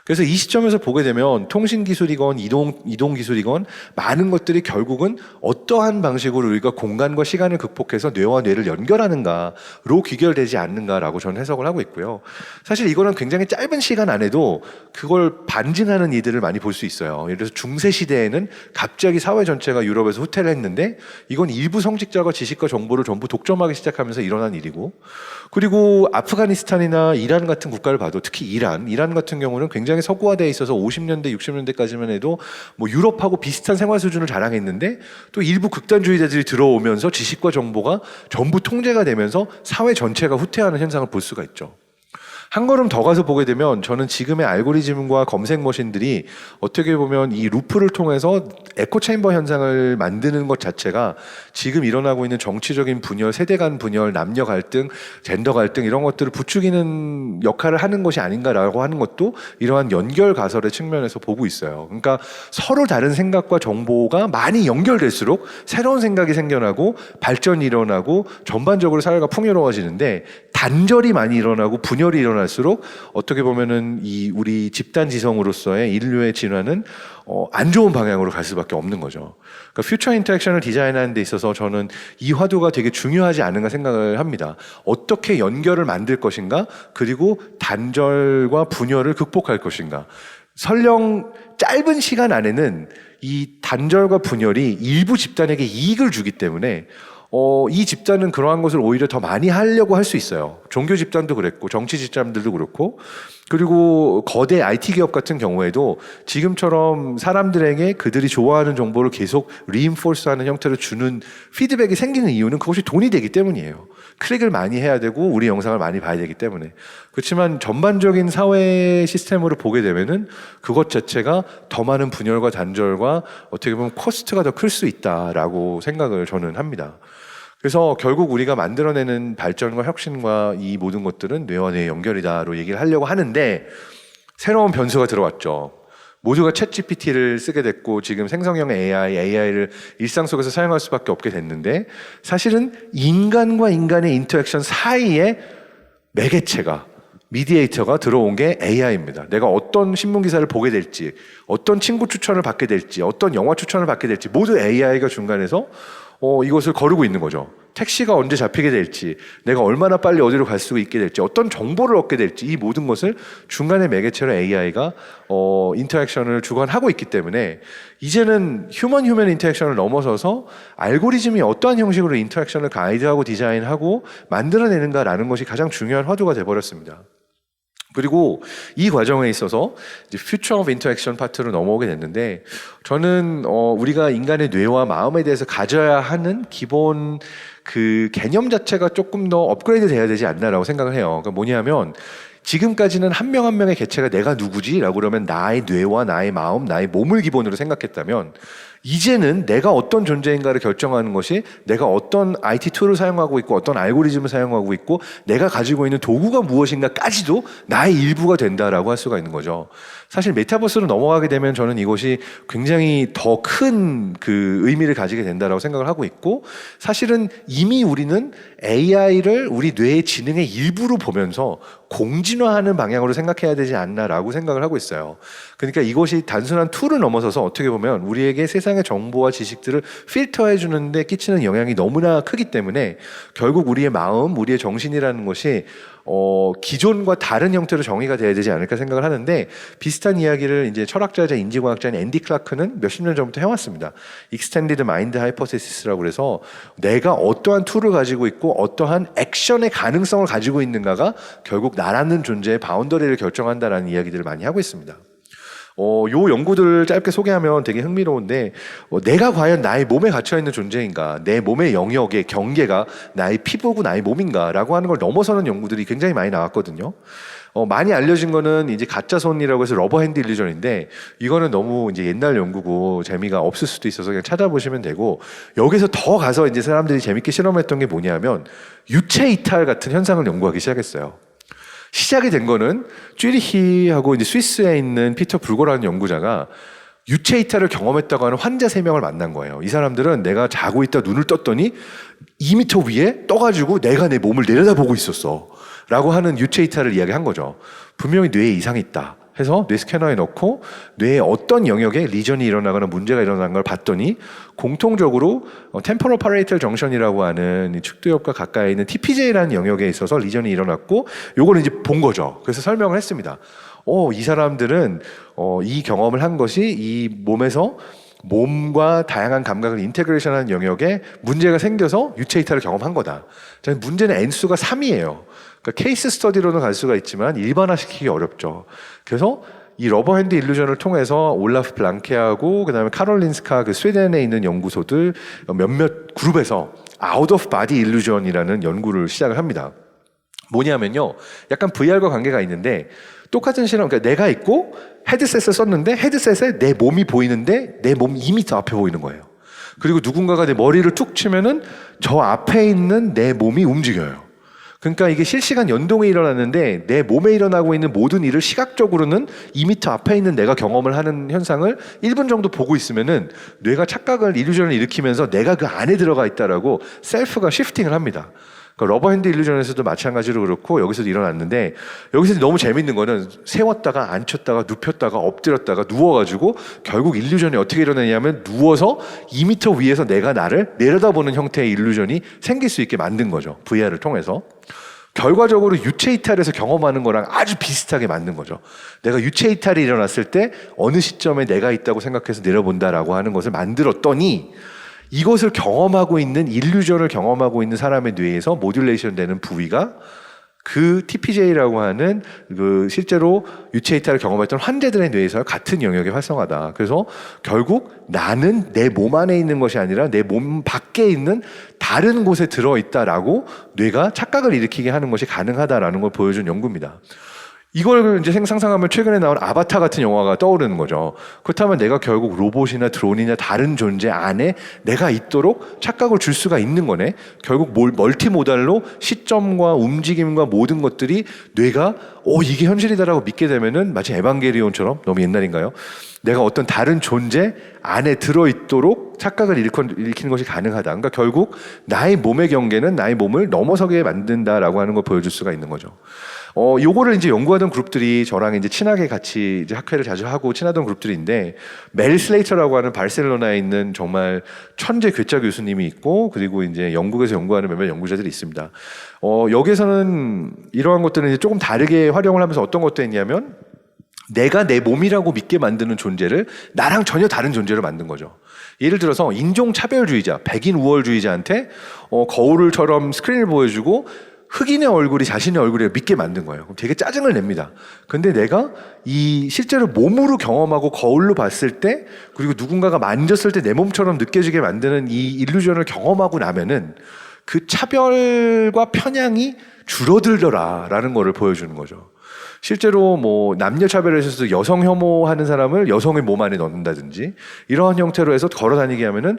그래서 이 시점에서 보게 되면 통신 기술이건 이동 기술이건 많은 것들이 결국은 어떠한 방식으로 우리가 공간과 시간을 극복해서 뇌와 뇌를 연결하는가로 귀결되지 않는가라고 저는 해석을 하고 있고요. 사실 이거는 굉장히 짧은 시간 안에도 그걸 반증하는 이들을 많이 볼 수 있어요. 예를 들어서 중세 시대에는 갑자기 사회 전체가 유럽에서 후퇴를 했는데 이건 일부 성직자가 지식과 정보를 전부 독점하기 시작하면서 일어난 일이고, 그리고 아프가니스탄이나 이란 같은 국가를 봐도 특히 이란 같은 경우는 굉장히 서구화되어 있어서 50년대, 60년대까지만 해도 뭐 유럽하고 비슷한 생활 수준을 자랑했는데 또 일부 극단주의자들이 들어오면서 지식과 정보가 전부 통제가 되면서 사회 전체가 후퇴하는 현상을 볼 수가 있죠. 한 걸음 더 가서 보게 되면 저는 지금의 알고리즘과 검색 머신들이 어떻게 보면 이 루프를 통해서 에코체인버 현상을 만드는 것 자체가 지금 일어나고 있는 정치적인 분열, 세대 간 분열, 남녀 갈등, 젠더 갈등 이런 것들을 부추기는 역할을 하는 것이 아닌가라고 하는 것도 이러한 연결 가설의 측면에서 보고 있어요. 그러니까 서로 다른 생각과 정보가 많이 연결될수록 새로운 생각이 생겨나고 발전이 일어나고 전반적으로 사회가 풍요로워지는데, 단절이 많이 일어나고 분열이 일어날수록 어떻게 보면은 이 우리 집단 지성으로서의 인류의 진화는 안 좋은 방향으로 갈 수밖에 없는 거죠. 그러니까 퓨처 인터랙션을 디자인하는 데 있어서 저는 이 화두가 되게 중요하지 않은가 생각을 합니다. 어떻게 연결을 만들 것인가, 그리고 단절과 분열을 극복할 것인가. 설령 짧은 시간 안에는 이 단절과 분열이 일부 집단에게 이익을 주기 때문에 이 집단은 그러한 것을 오히려 더 많이 하려고 할 수 있어요. 종교 집단도 그랬고 정치 집단들도 그렇고, 그리고 거대 IT 기업 같은 경우에도 지금처럼 사람들에게 그들이 좋아하는 정보를 계속 리인포스하는 형태로 주는 피드백이 생기는 이유는 그것이 돈이 되기 때문이에요. 클릭을 많이 해야 되고 우리 영상을 많이 봐야 되기 때문에. 그렇지만 전반적인 사회 시스템으로 보게 되면은 그것 자체가 더 많은 분열과 단절과 어떻게 보면 코스트가 더 클 수 있다라고 생각을 저는 합니다. 그래서 결국 우리가 만들어내는 발전과 혁신과 이 모든 것들은 뇌와 뇌의 연결이다로 얘기를 하려고 하는데, 새로운 변수가 들어왔죠. 모두가 챗 GPT를 쓰게 됐고 지금 생성형 AI를 일상 속에서 사용할 수밖에 없게 됐는데, 사실은 인간과 인간의 인터랙션 사이에 매개체가, 미디에이터가 들어온 게 AI입니다. 내가 어떤 신문 기사를 보게 될지, 어떤 친구 추천을 받게 될지, 어떤 영화 추천을 받게 될지 모두 AI가 중간에서 이것을 거르고 있는 거죠. 택시가 언제 잡히게 될지, 내가 얼마나 빨리 어디로 갈 수 있게 될지, 어떤 정보를 얻게 될지, 이 모든 것을 중간에 매개체로 AI가 인터랙션을 주관하고 있기 때문에 이제는 휴먼 인터랙션을 넘어서서 알고리즘이 어떠한 형식으로 인터랙션을 가이드하고 디자인하고 만들어내는가라는 것이 가장 중요한 화두가 돼버렸습니다. 그리고 이 과정에 있어서 이제 Future of Interaction 파트로 넘어오게 됐는데, 저는 우리가 인간의 뇌와 마음에 대해서 가져야 하는 기본 그 개념 자체가 조금 더 업그레이드 돼야 되지 않나라고 생각을 해요. 그러니까 뭐냐면, 지금까지는 한 명 한 명의 개체가 내가 누구지? 라고 그러면 나의 뇌와 나의 마음, 나의 몸을 기본으로 생각했다면, 이제는 내가 어떤 존재인가를 결정하는 것이 내가 어떤 IT 툴을 사용하고 있고 어떤 알고리즘을 사용하고 있고 내가 가지고 있는 도구가 무엇인가까지도 나의 일부가 된다라고 할 수가 있는 거죠. 사실 메타버스로 넘어가게 되면 저는 이것이 굉장히 더 큰 그 의미를 가지게 된다라고 생각을 하고 있고, 사실은 이미 우리는 AI를 우리 뇌의 지능의 일부로 보면서 공진화하는 방향으로 생각해야 되지 않나라고 생각을 하고 있어요. 그러니까 이것이 단순한 툴을 넘어서서 어떻게 보면 우리에게 세상의 정보와 지식들을 필터해 주는데 끼치는 영향이 너무나 크기 때문에 결국 우리의 마음, 우리의 정신이라는 것이 기존과 다른 형태로 정의가 돼야 되지 않을까 생각을 하는데, 비슷한 이야기를 이제 철학자이자 인지과학자인 앤디 클라크는 몇십 년 전부터 해왔습니다. Extended Mind Hypothesis라고 그래서 내가 어떠한 툴을 가지고 있고 어떠한 액션의 가능성을 가지고 있는가가 결국 나라는 존재의 바운더리를 결정한다라는 이야기들을 많이 하고 있습니다. 요 연구들을 짧게 소개하면 되게 흥미로운데, 내가 과연 나의 몸에 갇혀있는 존재인가, 내 몸의 영역의 경계가 나의 피부고 나의 몸인가 라고 하는 걸 넘어서는 연구들이 굉장히 많이 나왔거든요. 많이 알려진 거는 이제 가짜 손이라고 해서 러버 핸드 일루전인데, 이거는 너무 이제 옛날 연구고 재미가 없을 수도 있어서 그냥 찾아보시면 되고, 여기서 더 가서 이제 사람들이 재밌게 실험했던 게 뭐냐면 유체 이탈 같은 현상을 연구하기 시작했어요. 시작이 된 거는 쥐리히하고 이제 스위스에 있는 피터 불고라는 연구자가 유체 이탈을 경험했다고 하는 환자 3명을 만난 거예요. 이 사람들은 내가 자고 있다 눈을 떴더니 2m 위에 떠가지고 내가 내 몸을 내려다보고 있었어 라고 하는 유체 이탈을 이야기한 거죠. 분명히 뇌에 이상이 있다 해서 뇌 스캐너에 넣고 뇌의 어떤 영역에 리전이 일어나거나 문제가 일어난 걸 봤더니 공통적으로 템포럴 파레이탈 정션이라고 하는 이 축두엽과 가까이 있는 TPJ라는 영역에 있어서 리전이 일어났고 요거를 이제 본 거죠. 그래서 설명을 했습니다. 이 사람들은 이 경험을 한 것이 이 몸에서 몸과 다양한 감각을 인테그레이션하는 영역에 문제가 생겨서 유체 이탈을 경험한 거다. 문제는 N수가 3이에요. 그러니까 케이스 스터디로는 갈 수가 있지만 일반화시키기 어렵죠. 그래서 이 러버핸드 일루전을 통해서 올라프 블랑케하고 그다음에 카롤린스카 그 스웨덴에 있는 연구소들 몇몇 그룹에서 아웃 오브 바디 일루전이라는 연구를 시작을 합니다. 뭐냐면요, 약간 VR과 관계가 있는데 똑같은 실험, 그러니까 내가 있고 헤드셋을 썼는데 헤드셋에 내 몸이 보이는데 내 몸 2m 앞에 보이는 거예요. 그리고 누군가가 내 머리를 툭 치면은 저 앞에 있는 내 몸이 움직여요. 그러니까 이게 실시간 연동이 일어났는데 내 몸에 일어나고 있는 모든 일을 시각적으로는 2m 앞에 있는 내가 경험을 하는 현상을 1분 정도 보고 있으면은 뇌가 착각을, 일루전을 일으키면서 내가 그 안에 들어가 있다라고 셀프가 시프팅을 합니다. 그러니까 러버핸드 일루전에서도 마찬가지로 그렇고 여기서도 일어났는데, 여기서 너무 재밌는 거는 세웠다가 앉혔다가 눕혔다가 엎드렸다가 누워가지고 결국 일루전이 어떻게 일어나냐면 누워서 2m 위에서 내가 나를 내려다보는 형태의 일루전이 생길 수 있게 만든 거죠. VR을 통해서. 결과적으로 유체 이탈에서 경험하는 거랑 아주 비슷하게 만든 거죠. 내가 유체 이탈이 일어났을 때 어느 시점에 내가 있다고 생각해서 내려본다라고 하는 것을 만들었더니, 이것을 경험하고 있는, 일루전을 경험하고 있는 사람의 뇌에서 모듈레이션 되는 부위가 그 TPJ라고 하는 그 실제로 유체 이탈을 경험했던 환자들의 뇌에서 같은 영역에 활성화다. 그래서 결국 나는 내 몸 안에 있는 것이 아니라 내 몸 밖에 있는 다른 곳에 들어있다라고 뇌가 착각을 일으키게 하는 것이 가능하다라는 걸 보여준 연구입니다. 이걸 이제 상상하면 최근에 나온 아바타 같은 영화가 떠오르는 거죠. 그렇다면 내가 결국 로봇이나 드론이나 다른 존재 안에 내가 있도록 착각을 줄 수가 있는 거네. 결국 멀티모달로 시점과 움직임과 모든 것들이 뇌가 이게 현실이다라고 믿게 되면은 마치 에반게리온처럼, 너무 옛날인가요? 내가 어떤 다른 존재 안에 들어있도록 착각을 일으키는 것이 가능하다. 그러니까 결국 나의 몸의 경계는 나의 몸을 넘어서게 만든다라고 하는 걸 보여줄 수가 있는 거죠. 요거를 이제 연구하던 그룹들이 저랑 이제 친하게 같이 이제 학회를 자주 하고 친하던 그룹들인데, 멜 슬레이터라고 하는 바르셀로나에 있는 정말 천재 괴짜 교수님이 있고, 그리고 이제 영국에서 연구하는 몇몇 연구자들이 있습니다. 여기에서는 이러한 것들은 이제 조금 다르게 활용을 하면서 어떤 것도 했냐면, 내가 내 몸이라고 믿게 만드는 존재를 나랑 전혀 다른 존재로 만든 거죠. 예를 들어서 인종차별주의자, 백인 우월주의자한테 거울처럼 스크린을 보여주고 흑인의 얼굴이 자신의 얼굴이라 믿게 만든 거예요. 그럼 되게 짜증을 냅니다. 근데 내가 이 실제로 몸으로 경험하고 거울로 봤을 때, 그리고 누군가가 만졌을 때 내 몸처럼 느껴지게 만드는 이 일루전을 경험하고 나면은 그 차별과 편향이 줄어들더라라는 거를 보여주는 거죠. 실제로 뭐 남녀 차별에서도 여성 혐오하는 사람을 여성의 몸 안에 넣는다든지 이러한 형태로 해서 걸어 다니게 하면은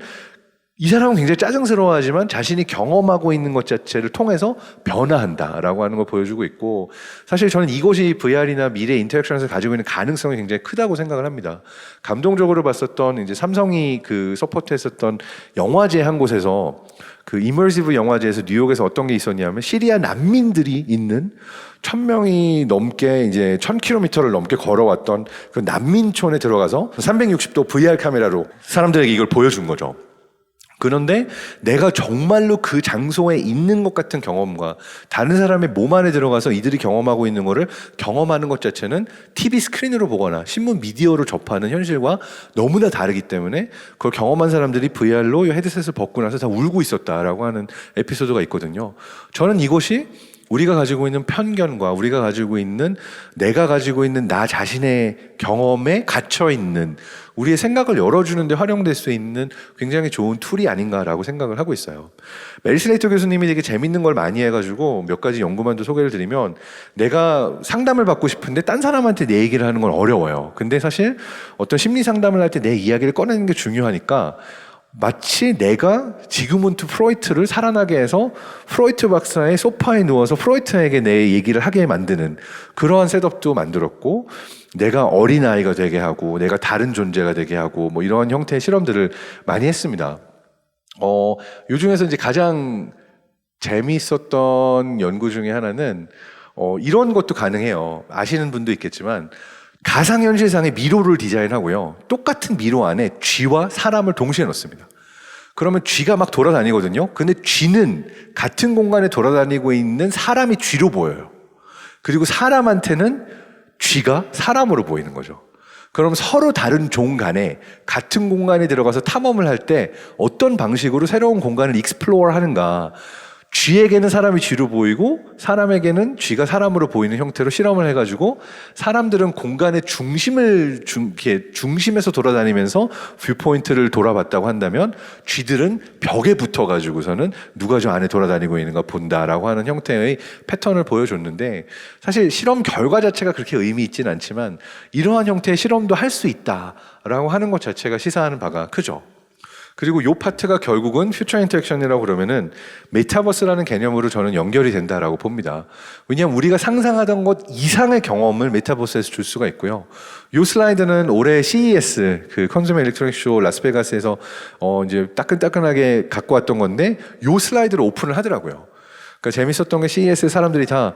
이 사람은 굉장히 짜증스러워하지만 자신이 경험하고 있는 것 자체를 통해서 변화한다라고 하는 걸 보여주고 있고, 사실 저는 이것이 VR이나 미래 인터랙션에서 가지고 있는 가능성이 굉장히 크다고 생각을 합니다. 감동적으로 봤었던 이제 삼성이 그 서포트했었던 영화제 한 곳에서, 그 이머시브 영화제에서 뉴욕에서 어떤 게 있었냐면, 시리아 난민들이 있는 1000명이 넘게 이제 1000km를 넘게 걸어왔던 그 난민촌에 들어가서 360도 VR 카메라로 사람들에게 이걸 보여준 거죠. 그런데 내가 정말로 그 장소에 있는 것 같은 경험과 다른 사람의 몸 안에 들어가서 이들이 경험하고 있는 거를 경험하는 것 자체는 TV 스크린으로 보거나 신문 미디어로 접하는 현실과 너무나 다르기 때문에, 그걸 경험한 사람들이 VR로 헤드셋을 벗고 나서 다 울고 있었다라고 하는 에피소드가 있거든요. 저는 이것이 우리가 가지고 있는 편견과 우리가 가지고 있는, 내가 가지고 있는 나 자신의 경험에 갇혀 있는 우리의 생각을 열어주는 데 활용될 수 있는 굉장히 좋은 툴이 아닌가라고 생각을 하고 있어요. 멜 슬레이터 교수님이 되게 재밌는 걸 많이 해가지고 몇 가지 연구만도 소개를 드리면, 내가 상담을 받고 싶은데 딴 사람한테 내 얘기를 하는 건 어려워요. 근데 사실 어떤 심리 상담을 할 때 내 이야기를 꺼내는 게 중요하니까, 마치 내가 지그문트 프로이트를 살아나게 해서 프로이트 박사의 소파에 누워서 프로이트에게 내 얘기를 하게 만드는 그러한 셋업도 만들었고, 내가 어린아이가 되게 하고 내가 다른 존재가 되게 하고 뭐 이러한 형태의 실험들을 많이 했습니다. 요 중에서 이제 가장 재미있었던 연구 중에 하나는 이런 것도 가능해요. 아시는 분도 있겠지만 가상현실상의 미로를 디자인하고요. 똑같은 미로 안에 쥐와 사람을 동시에 넣습니다. 그러면 쥐가 막 돌아다니거든요. 근데 쥐는 같은 공간에 돌아다니고 있는 사람이 쥐로 보여요. 그리고 사람한테는 쥐가 사람으로 보이는 거죠. 그럼 서로 다른 종 간에 같은 공간에 들어가서 탐험을 할 때 어떤 방식으로 새로운 공간을 익스플로어 하는가. 쥐에게는 사람이 쥐로 보이고 사람에게는 쥐가 사람으로 보이는 형태로 실험을 해가지고 사람들은 공간의 중심에서 돌아다니면서 뷰포인트를 돌아봤다고 한다면 쥐들은 벽에 붙어가지고서는 누가 저 안에 돌아다니고 있는가 본다라고 하는 형태의 패턴을 보여줬는데 사실 실험 결과 자체가 그렇게 의미 있지는 않지만 이러한 형태의 실험도 할 수 있다라고 하는 것 자체가 시사하는 바가 크죠. 그리고 요 파트가 결국은 퓨처 인터랙션이라고 그러면은 메타버스라는 개념으로 저는 연결이 된다라고 봅니다. 왜냐하면 우리가 상상하던 것 이상의 경험을 메타버스에서 줄 수가 있고요. 요 슬라이드는 올해 CES 그 컨슈머 일렉트로닉 쇼 라스베가스에서 이제 따끈따끈하게 갖고 왔던 건데 요 슬라이드를 오픈을 하더라고요. 그러니까 재밌었던 게 CES에 사람들이 다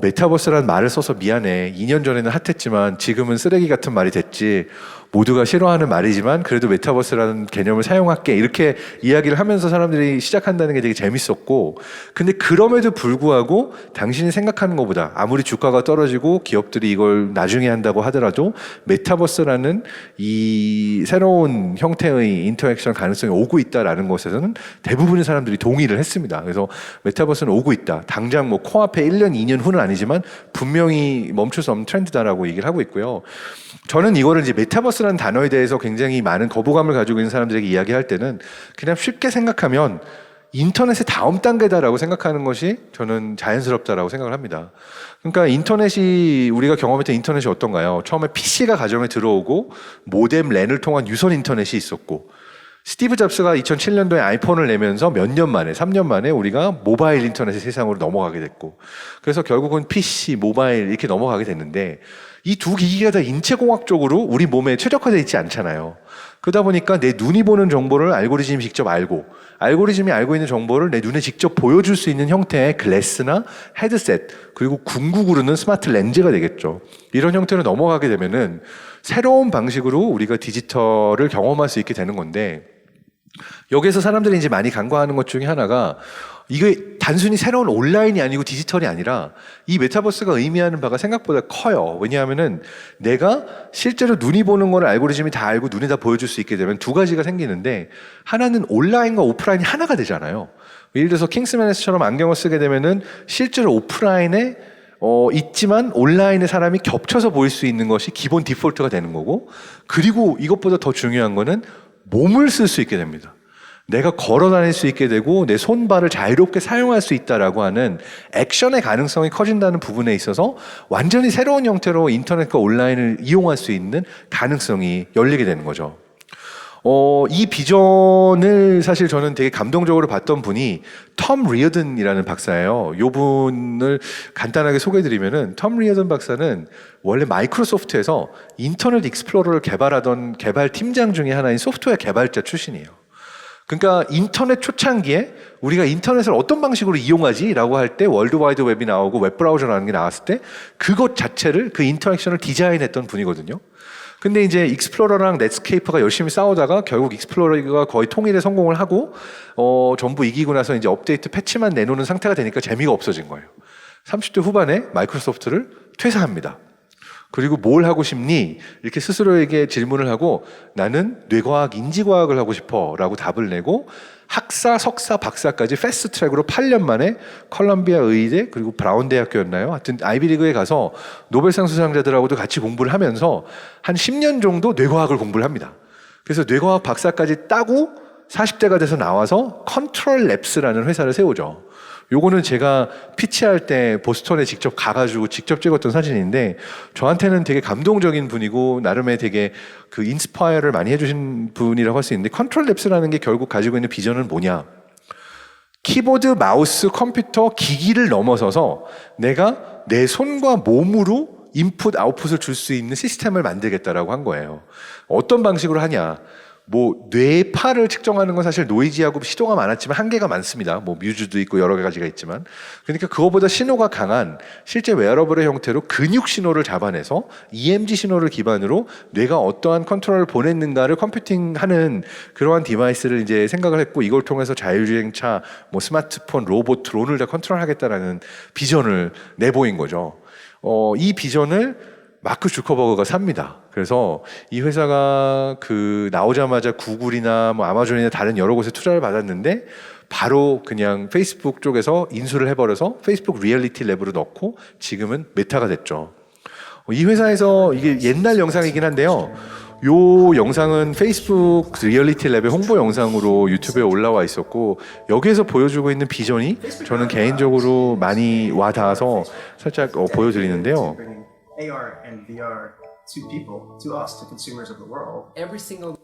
메타버스라는 말을 써서 미안해. 2년 전에는 핫했지만 지금은 쓰레기 같은 말이 됐지. 모두가 싫어하는 말이지만 그래도 메타버스라는 개념을 사용할게. 이렇게 이야기를 하면서 사람들이 시작한다는 게 되게 재밌었고 근데 그럼에도 불구하고 당신이 생각하는 것보다 아무리 주가가 떨어지고 기업들이 이걸 나중에 한다고 하더라도 메타버스라는 이 새로운 형태의 인터랙션 가능성이 오고 있다라는 것에서는 대부분의 사람들이 동의를 했습니다. 그래서 메타버스는 오고 있다. 당장 뭐 코앞에 1년, 2년 후는 아니지만 분명히 멈출 수 없는 트렌드다라고 얘기를 하고 있고요. 저는 이거를 이제 메타버스라는 단어에 대해서 굉장히 많은 거부감을 가지고 있는 사람들에게 이야기할 때는 그냥 쉽게 생각하면 인터넷의 다음 단계다라고 생각하는 것이 저는 자연스럽다라고 생각을 합니다. 그러니까 인터넷이 우리가 경험했던 인터넷이 어떤가요? 처음에 PC가 가정에 들어오고 모뎀 랜을 통한 유선 인터넷이 있었고 스티브 잡스가 2007년도에 아이폰을 내면서 몇 년 만에, 3년 만에 우리가 모바일 인터넷의 세상으로 넘어가게 됐고 그래서 결국은 PC, 모바일 이렇게 넘어가게 됐는데 이 두 기기가 다 인체공학적으로 우리 몸에 최적화되어 있지 않잖아요. 그러다 보니까 내 눈이 보는 정보를 알고리즘이 직접 알고 알고리즘이 알고 있는 정보를 내 눈에 직접 보여줄 수 있는 형태의 글래스나 헤드셋 그리고 궁극으로는 스마트 렌즈가 되겠죠. 이런 형태로 넘어가게 되면은 새로운 방식으로 우리가 디지털을 경험할 수 있게 되는 건데 여기에서 사람들이 이제 많이 간과하는 것 중에 하나가 이게 단순히 새로운 온라인이 아니고 디지털이 아니라 이 메타버스가 의미하는 바가 생각보다 커요. 왜냐하면은 내가 실제로 눈이 보는 걸 알고리즘이 다 알고 눈에 다 보여줄 수 있게 되면 두 가지가 생기는데 하나는 온라인과 오프라인이 하나가 되잖아요. 예를 들어서 킹스맨에서처럼 안경을 쓰게 되면은 실제로 오프라인에 있지만 온라인에 사람이 겹쳐서 보일 수 있는 것이 기본 디폴트가 되는 거고 그리고 이것보다 더 중요한 거는 몸을 쓸 수 있게 됩니다. 내가 걸어 다닐 수 있게 되고 내 손발을 자유롭게 사용할 수 있다라고 하는 액션의 가능성이 커진다는 부분에 있어서 완전히 새로운 형태로 인터넷과 온라인을 이용할 수 있는 가능성이 열리게 되는 거죠. 이 비전을 사실 저는 되게 감동적으로 봤던 분이 톰 리어든이라는 박사예요. 이 분을 간단하게 소개해드리면은 톰 리어든 박사는 원래 마이크로소프트에서 인터넷 익스플로러를 개발하던 개발 팀장 중에 하나인 소프트웨어 개발자 출신이에요. 그러니까 인터넷 초창기에 우리가 인터넷을 어떤 방식으로 이용하지? 라고 할 때 월드와이드 웹이 나오고 웹브라우저라는 게 나왔을 때 그것 자체를 그 인터랙션을 디자인했던 분이거든요. 근데 이제 익스플로러랑 넷스케이프가 열심히 싸우다가 결국 익스플로러가 거의 통일에 성공을 하고 전부 이기고 나서 이제 업데이트 패치만 내놓는 상태가 되니까 재미가 없어진 거예요. 30대 후반에 마이크로소프트를 퇴사합니다. 그리고 뭘 하고 싶니? 이렇게 스스로에게 질문을 하고 나는 뇌과학, 인지과학을 하고 싶어 라고 답을 내고 학사, 석사, 박사까지 패스트 트랙으로 8년 만에 컬럼비아 의대 그리고 브라운 대학교였나요? 하여튼 아이비리그에 가서 노벨상 수상자들하고도 같이 공부를 하면서 한 10년 정도 뇌과학을 공부를 합니다. 그래서 뇌과학 박사까지 따고 40대가 돼서 나와서 컨트롤 랩스라는 회사를 세우죠. 요거는 제가 피치할 때 보스턴에 직접 가가지고 직접 찍었던 사진인데 저한테는 되게 감동적인 분이고 나름의 되게 그 인스파이어를 많이 해주신 분이라고 할 수 있는데 컨트롤 랩스라는 게 결국 가지고 있는 비전은 뭐냐? 키보드, 마우스, 컴퓨터, 기기를 넘어서서 내가 내 손과 몸으로 인풋, 아웃풋을 줄 수 있는 시스템을 만들겠다라고 한 거예요. 어떤 방식으로 하냐? 뭐 뇌파를 측정하는 건 사실 노이지하고 시도가 많았지만 한계가 많습니다. 뭐 뮤즈도 있고 여러 가지가 있지만, 그러니까 그거보다 신호가 강한 실제 웨어러블의 형태로 근육 신호를 잡아내서 EMG 신호를 기반으로 뇌가 어떠한 컨트롤을 보냈는가를 컴퓨팅하는 그러한 디바이스를 이제 생각을 했고, 이걸 통해서 자율주행차, 뭐 스마트폰, 로봇, 드론을 다 컨트롤하겠다라는 비전을 내보인 거죠. 이 비전을 마크 주커버그가 삽니다. 그래서 이 회사가 그 나오자마자 구글이나 뭐 아마존이나 다른 여러 곳에 투자를 받았는데 바로 그냥 페이스북 쪽에서 인수를 해버려서 페이스북 리얼리티 랩으로 넣고 지금은 메타가 됐죠. 이 회사에서 이게 옛날 영상이긴 한데요. 요 영상은 페이스북 리얼리티 랩의 홍보 영상으로 유튜브에 올라와 있었고, 여기에서 보여주고 있는 비전이 저는 개인적으로 많이 와닿아서 살짝 보여드리는데요. AR and VR to people, to us, to consumers of the world. Every single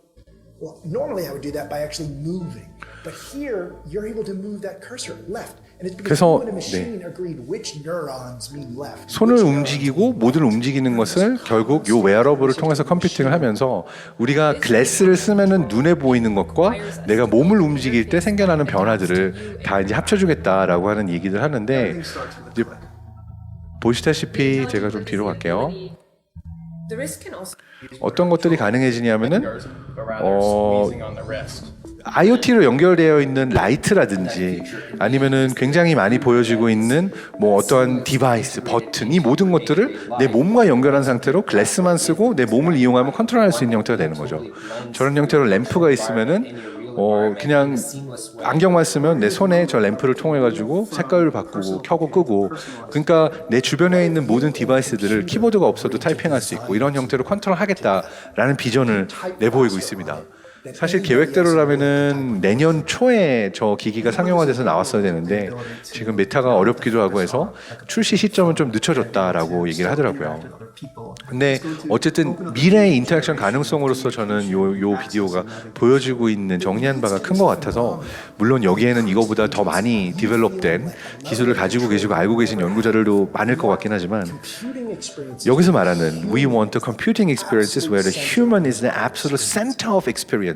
Well, normally I would do that by actually moving, but here you're able to move that cursor left, and it's because 그래서, you and a machine agreed which neurons mean left. 손을 움직이고 모드를 움직이는 것을 결국 요 웨어러블을 통해서 컴퓨팅을 하면서 우리가 글래스를 쓰면은 눈에 보이는 것과 내가 몸을 움직일 때 생겨나는 변화들을 다 이제 합쳐주겠다라고 하는 얘기를 하는데, 이제 보시다시피 제가 좀 뒤로 갈게요. the risk can also 어떤 것들이 가능해지냐면은 Squeezing on the wrist. IoT로 연결되어 있는 라이트라든지 아니면은 굉장히 많이 보여지고 있는 뭐 어떠한 디바이스, 버튼, 이 모든 것들을 내 몸과 연결한 상태로 글래스만 쓰고 내 몸을 이용하면 컨트롤할 수 있는 형태가 되는 거죠. 저런 형태로 램프가 있으면은 그냥 안경만 쓰면 내 손에 저 램프를 통해 가지고 색깔을 바꾸고 켜고 끄고, 그러니까 내 주변에 있는 모든 디바이스들을 키보드가 없어도 타이핑할 수 있고 이런 형태로 컨트롤하겠다라는 비전을 내보이고 있습니다. 사실 계획대로라면은 내년 초에 저 기기가 상용화돼서 나왔어야 되는데 지금 메타가 어렵기도 하고 해서 출시 시점은 좀 늦춰졌다라고 얘기를 하더라고요. 근데 어쨌든 미래의 인터랙션 가능성으로서 저는 요 비디오가 보여주고 있는 정리한 바가 큰 것 같아서, 물론 여기에는 이거보다 더 많이 디벨롭된 기술을 가지고 계시고 알고 계신 연구자들도 많을 것 같긴 하지만, Computing experience. 여기서 말하는 We want the computing experiences where the human is the absolute center of experience,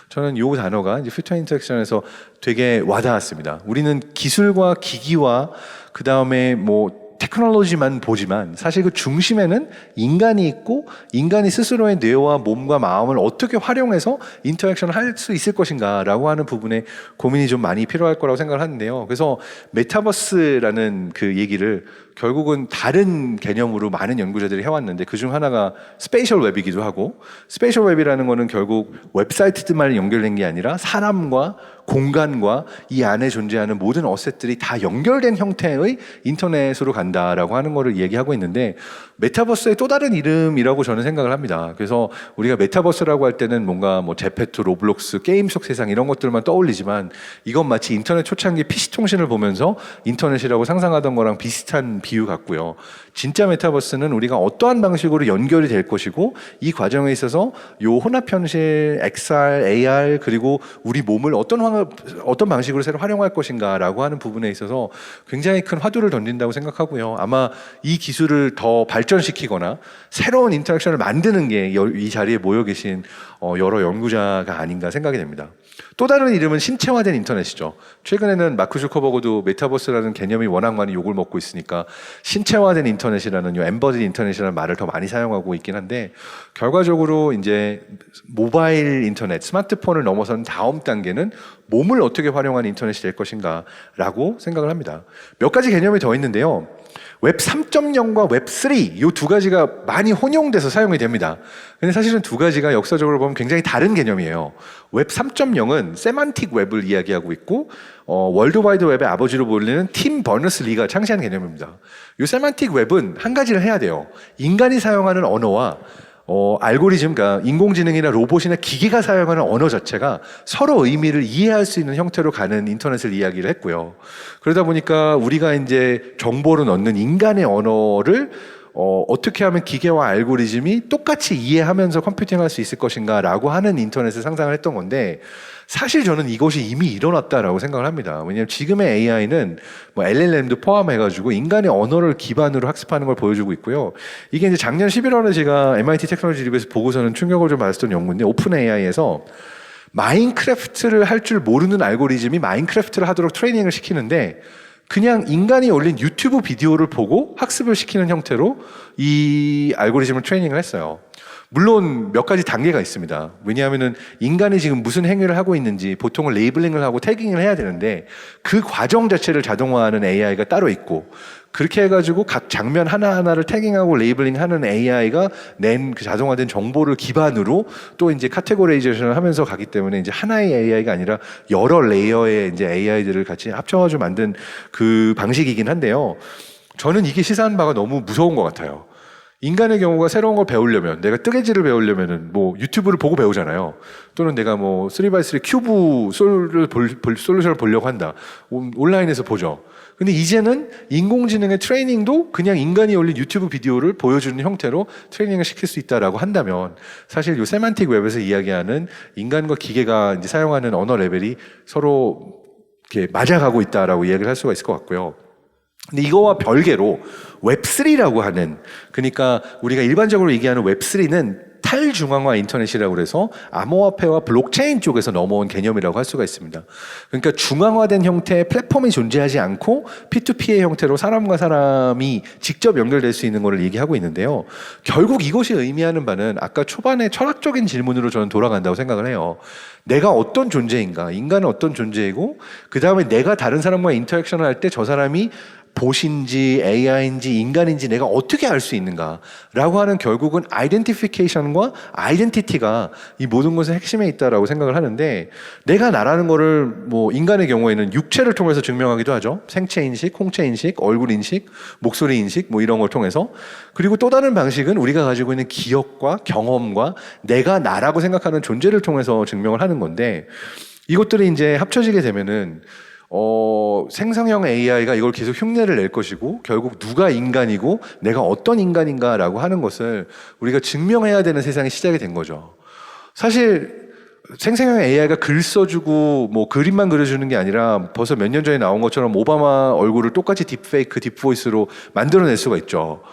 저는 이 단어가 이제 퓨처 인터랙션에서 되게 와닿았습니다. 우리는 기술과 기기와 그 다음에 뭐 테크놀로지만 보지만 사실 그 중심에는 인간이 있고, 인간이 스스로의 뇌와 몸과 마음을 어떻게 활용해서 인터랙션을 할 수 있을 것인가라고 하는 부분에 고민이 좀 많이 필요할 거라고 생각을 하는데요. 그래서 메타버스라는 그 얘기를 결국은 다른 개념으로 많은 연구자들이 해왔는데, 그중 하나가 스페이셜 웹이기도 하고, 스페이셜 웹이라는 거는 결국 웹사이트들만 연결된 게 아니라 사람과 공간과 이 안에 존재하는 모든 어셋들이 다 연결된 형태의 인터넷으로 간다라고 하는 거를 얘기하고 있는데, 메타버스의 또 다른 이름이라고 저는 생각을 합니다. 그래서 우리가 메타버스라고 할 때는 뭔가 뭐 제페토, 로블록스, 게임 속 세상 이런 것들만 떠올리지만, 이건 마치 인터넷 초창기 PC통신을 보면서 인터넷이라고 상상하던 거랑 비슷한 비유 같고요. 진짜 메타버스는 우리가 어떠한 방식으로 연결이 될 것이고, 이 과정에 있어서 요 혼합 현실, XR, AR, 그리고 우리 몸을 어떤 방식으로 새로 활용할 것인가라고 하는 부분에 있어서 굉장히 큰 화두를 던진다고 생각하고요. 아마 이 기술을 더 발전시키거나 새로운 인터랙션을 만드는 게 이 자리에 모여 계신 여러 연구자가 아닌가 생각이 됩니다. 또 다른 이름은 신체화된 인터넷이죠. 최근에는 마크 주커버그도 메타버스라는 개념이 워낙 많이 욕을 먹고 있으니까 신체화된 인터넷이라는 엠버디드 인터넷이라는 말을 더 많이 사용하고 있긴 한데, 결과적으로 이제 모바일 인터넷, 스마트폰을 넘어선 다음 단계는 몸을 어떻게 활용한 인터넷이 될 것인가라고 생각을 합니다. 몇 가지 개념이 더 있는데요. 웹 3.0과 웹 3, 이 두 가지가 많이 혼용돼서 사용이 됩니다. 근데 사실은 두 가지가 역사적으로 보면 굉장히 다른 개념이에요. 웹 3.0은 세만틱 웹을 이야기하고 있고, 월드 와이드 웹의 아버지로 불리는 팀 버너스-리가 창시한 개념입니다. 이 세만틱 웹은 한 가지를 해야 돼요. 인간이 사용하는 언어와 알고리즘, 그러니까 인공지능이나 로봇이나 기계가 사용하는 언어 자체가 서로 의미를 이해할 수 있는 형태로 가는 인터넷을 이야기를 했고요. 그러다 보니까 우리가 이제 정보를 넣는 인간의 언어를 어떻게 하면 기계와 알고리즘이 똑같이 이해하면서 컴퓨팅할 수 있을 것인가라고 하는 인터넷을 상상을 했던 건데 사실 저는 이것이 이미 일어났다라고 생각을 합니다. 왜냐하면 지금의 AI는 뭐 LLM도 포함해가지고 인간의 언어를 기반으로 학습하는 걸 보여주고 있고요. 이게 이제 작년 11월에 제가 MIT 테크놀로지 리뷰에서 보고서는 충격을 좀 받았던 연구인데 오픈 AI에서 마인크래프트를 할 줄 모르는 알고리즘이 마인크래프트를 하도록 트레이닝을 시키는데 그냥 인간이 올린 유튜브 비디오를 보고 학습을 시키는 형태로 이 알고리즘을 트레이닝을 했어요. 물론 몇 가지 단계가 있습니다. 왜냐하면은 인간이 지금 무슨 행위를 하고 있는지 보통은 레이블링을 하고 태깅을 해야 되는데 그 과정 자체를 자동화하는 AI가 따로 있고 그렇게 해가지고 각 장면 하나하나를 태깅하고 레이블링하는 AI가 낸 그 자동화된 정보를 기반으로 또 이제 카테고라이제이션을 하면서 가기 때문에 이제 하나의 AI가 아니라 여러 레이어의 이제 AI들을 같이 합쳐가지고 만든 그 방식이긴 한데요. 저는 이게 시사하는 바가 너무 무서운 것 같아요. 인간의 경우가 새로운 걸 배우려면 내가 뜨개질을 배우려면은 뭐 유튜브를 보고 배우잖아요. 또는 내가 뭐 3x3 큐브 솔루션을 보려고 한다. 온라인에서 보죠. 근데 이제는 인공지능의 트레이닝도 그냥 인간이 올린 유튜브 비디오를 보여주는 형태로 트레이닝을 시킬 수 있다라고 한다면 사실 요 세만틱 웹에서 이야기하는 인간과 기계가 이제 사용하는 언어 레벨이 서로 이렇게 맞아가고 있다라고 이야기를 할 수가 있을 것 같고요. 근데 이거와 별개로 웹3라고 하는 그러니까 우리가 일반적으로 얘기하는 웹3는 탈중앙화 인터넷이라고 해서 암호화폐와 블록체인 쪽에서 넘어온 개념이라고 할 수가 있습니다. 그러니까 중앙화된 형태의 플랫폼이 존재하지 않고 P2P의 형태로 사람과 사람이 직접 연결될 수 있는 것을 얘기하고 있는데요. 결국 이것이 의미하는 바는 아까 초반에 철학적인 질문으로 저는 돌아간다고 생각을 해요. 내가 어떤 존재인가? 인간은 어떤 존재이고 그 다음에 내가 다른 사람과 인터랙션을 할 때 저 사람이 봇인지 AI인지 인간인지 내가 어떻게 알 수 있는가라고 하는 결국은 아이덴티피케이션과 아이덴티티가 이 모든 것의 핵심에 있다라고 생각을 하는데 내가 나라는 거를 뭐 인간의 경우에는 육체를 통해서 증명하기도 하죠. 생체 인식, 홍채 인식, 얼굴 인식, 목소리 인식 뭐 이런 걸 통해서 그리고 또 다른 방식은 우리가 가지고 있는 기억과 경험과 내가 나라고 생각하는 존재를 통해서 증명을 하는 건데 이것들이 이제 합쳐지게 되면은 생성형 AI가 이걸 계속 흉내를 낼 것이고 결국 누가 인간이고 내가 어떤 인간인가라고 하는 것을 우리가 증명해야 되는 세상이 시작이 된 거죠. 사실 생성형 AI가 글 써주고 뭐 그림만 그려주는 게 아니라 벌써 몇 년 전에 나온 것처럼 오바마 얼굴을 똑같이 딥페이크, 딥보이스로 만들어낼 수가 있죠.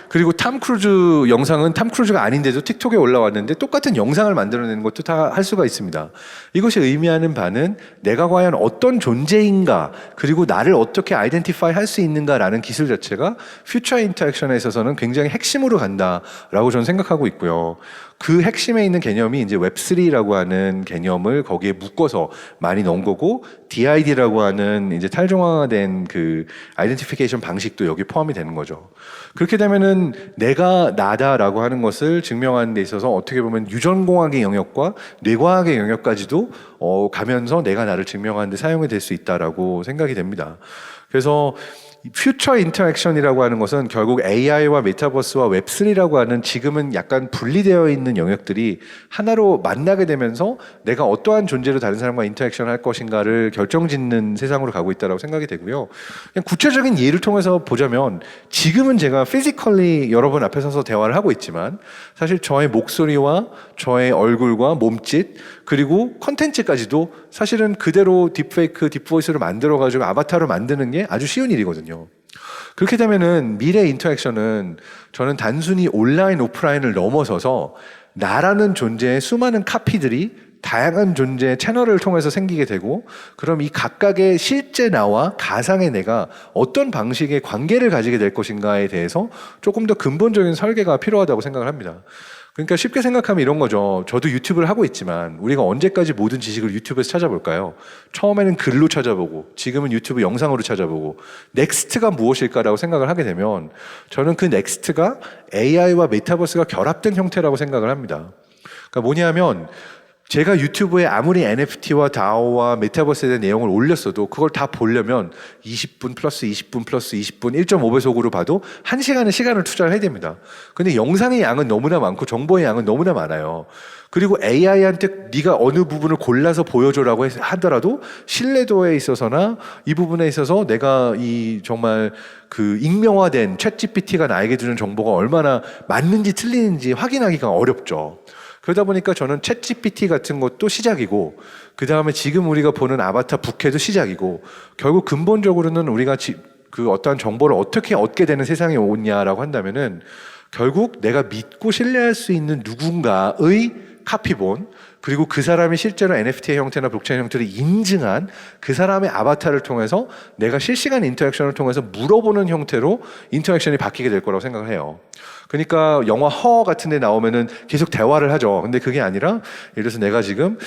그리고 탐 크루즈 영상은 탐 크루즈가 아닌데도 틱톡에 올라왔는데 똑같은 영상을 만들어내는 것도 다 할 수가 있습니다. 이것이 의미하는 바는 내가 과연 어떤 존재인가 그리고 나를 어떻게 아이덴티파이 할 수 있는가라는 기술 자체가 퓨처 인터랙션에 있어서는 굉장히 핵심으로 간다라고 저는 생각하고 있고요. 그 핵심에 있는 개념이 이제 웹3라고 하는 개념을 거기에 묶어서 많이 넣은 거고 DID라고 하는 이제 탈중앙화된 그 아이덴티피케이션 방식도 여기 포함이 되는 거죠. 그렇게 되면은 내가 나다라고 하는 것을 증명하는 데 있어서 어떻게 보면 유전공학의 영역과 뇌과학의 영역까지도 가면서 내가 나를 증명하는 데 사용이 될 수 있다라고 생각이 됩니다. 그래서 퓨처 인터랙션이라고 하는 것은 결국 AI와 메타버스와 웹3라고 하는 지금은 약간 분리되어 있는 영역들이 하나로 만나게 되면서 내가 어떠한 존재로 다른 사람과 인터랙션 할 것인가를 결정짓는 세상으로 가고 있다고 생각이 되고요. 그냥 구체적인 예를 통해서 보자면 지금은 제가 피지컬리 여러분 앞에 서서 대화를 하고 있지만 사실 저의 목소리와 저의 얼굴과 몸짓 그리고 컨텐츠까지도 사실은 그대로 딥페이크, 딥보이스를 만들어가지고 아바타로 만드는 게 아주 쉬운 일이거든요. 그렇게 되면은 미래 인터랙션은 저는 단순히 온라인, 오프라인을 넘어서서 나라는 존재의 수많은 카피들이 다양한 존재의 채널을 통해서 생기게 되고 그럼 이 각각의 실제 나와 가상의 내가 어떤 방식의 관계를 가지게 될 것인가에 대해서 조금 더 근본적인 설계가 필요하다고 생각을 합니다. 그러니까 쉽게 생각하면 이런 거죠. 저도 유튜브를 하고 있지만 우리가 언제까지 모든 지식을 유튜브에서 찾아볼까요? 처음에는 글로 찾아보고 지금은 유튜브 영상으로 찾아보고 넥스트가 무엇일까라고 생각을 하게 되면 저는 그 넥스트가 AI와 메타버스가 결합된 형태라고 생각을 합니다. 그러니까 뭐냐면 제가 유튜브에 아무리 NFT와 DAO와 메타버스에 대한 내용을 올렸어도 그걸 다 보려면 20분 플러스 20분 플러스 20분 1.5배속으로 봐도 1시간의 시간을 투자를 해야 됩니다. 근데 영상의 양은 너무나 많고 정보의 양은 너무나 많아요. 그리고 AI한테 네가 어느 부분을 골라서 보여줘라고 하더라도 신뢰도에 있어서나 이 부분에 있어서 내가 이 정말 그 익명화된 챗GPT가 나에게 주는 정보가 얼마나 맞는지 틀리는지 확인하기가 어렵죠. 그러다 보니까 저는 챗GPT 같은 것도 시작이고 그 다음에 지금 우리가 보는 아바타 부캐도 시작이고 결국 근본적으로는 우리가 그 어떠한 정보를 어떻게 얻게 되는 세상에 오냐라고 한다면은 결국 내가 믿고 신뢰할 수 있는 누군가의 카피본 그리고 그 사람이 실제로 NFT의 형태나 블록체인 형태를 인증한 그 사람의 아바타를 통해서 내가 실시간 인터랙션을 통해서 물어보는 형태로 인터랙션이 바뀌게 될 거라고 생각을 해요. 그러니까 영화 허 같은 데 나오면은 계속 대화를 하죠. 근데 그게 아니라 예를 들어서 내가 지금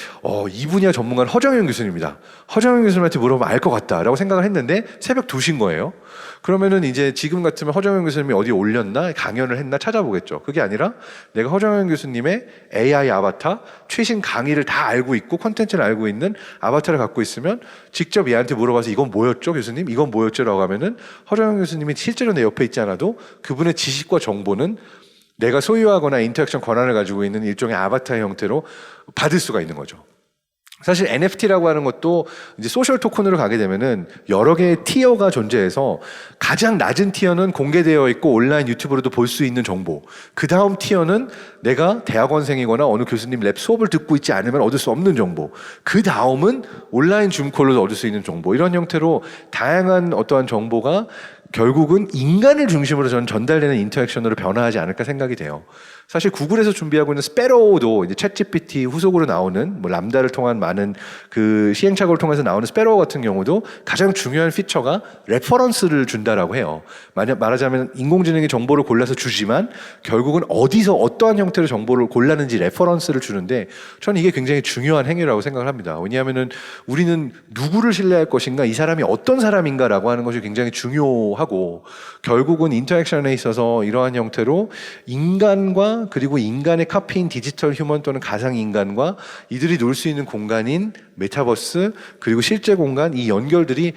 이 분야 전문가는 허정영 교수님입니다. 허정영 교수님한테 물어보면 알 것 같다라고 생각을 했는데 새벽 2시인 거예요. 그러면은 이제 지금 같으면 허정영 교수님이 어디 올렸나 강연을 했나 찾아보겠죠. 그게 아니라 내가 허정영 교수님의 AI 아바타 최신 강의를 다 알고 있고 콘텐츠를 알고 있는 아바타를 갖고 있으면 직접 얘한테 물어봐서 이건 뭐였죠 교수님? 이건 뭐였죠? 라고 하면은 허정영 교수님이 실제로 내 옆에 있지 않아도 그분의 지식과 정보는 내가 소유하거나 인터랙션 권한을 가지고 있는 일종의 아바타의 형태로 받을 수가 있는 거죠. 사실 NFT라고 하는 것도 이제 소셜 토큰으로 가게 되면은 여러 개의 티어가 존재해서 가장 낮은 티어는 공개되어 있고 온라인 유튜브로도 볼 수 있는 정보. 그 다음 티어는 내가 대학원생이거나 어느 교수님 랩 수업을 듣고 있지 않으면 얻을 수 없는 정보. 그 다음은 온라인 줌콜로도 얻을 수 있는 정보. 이런 형태로 다양한 어떠한 정보가 결국은 인간을 중심으로 저는 전달되는 인터랙션으로 변화하지 않을까 생각이 돼요. 사실 구글에서 준비하고 있는 스패로우도 이제 챗GPT 후속으로 나오는 뭐 람다를 통한 많은 그 시행착오를 통해서 나오는 스패로우 같은 경우도 가장 중요한 피처가 레퍼런스를 준다라고 해요. 말하자면 인공지능이 정보를 골라서 주지만 결국은 어디서 어떠한 형태로 정보를 골랐는지 레퍼런스를 주는데 저는 이게 굉장히 중요한 행위라고 생각을 합니다. 왜냐하면은 우리는 누구를 신뢰할 것인가, 이 사람이 어떤 사람인가라고 하는 것이 굉장히 중요하고 결국은 인터랙션에 있어서 이러한 형태로 인간과 그리고 인간의 카피인 디지털 휴먼 또는 가상 인간과 이들이 놀 수 있는 공간인 메타버스 그리고 실제 공간 이 연결들이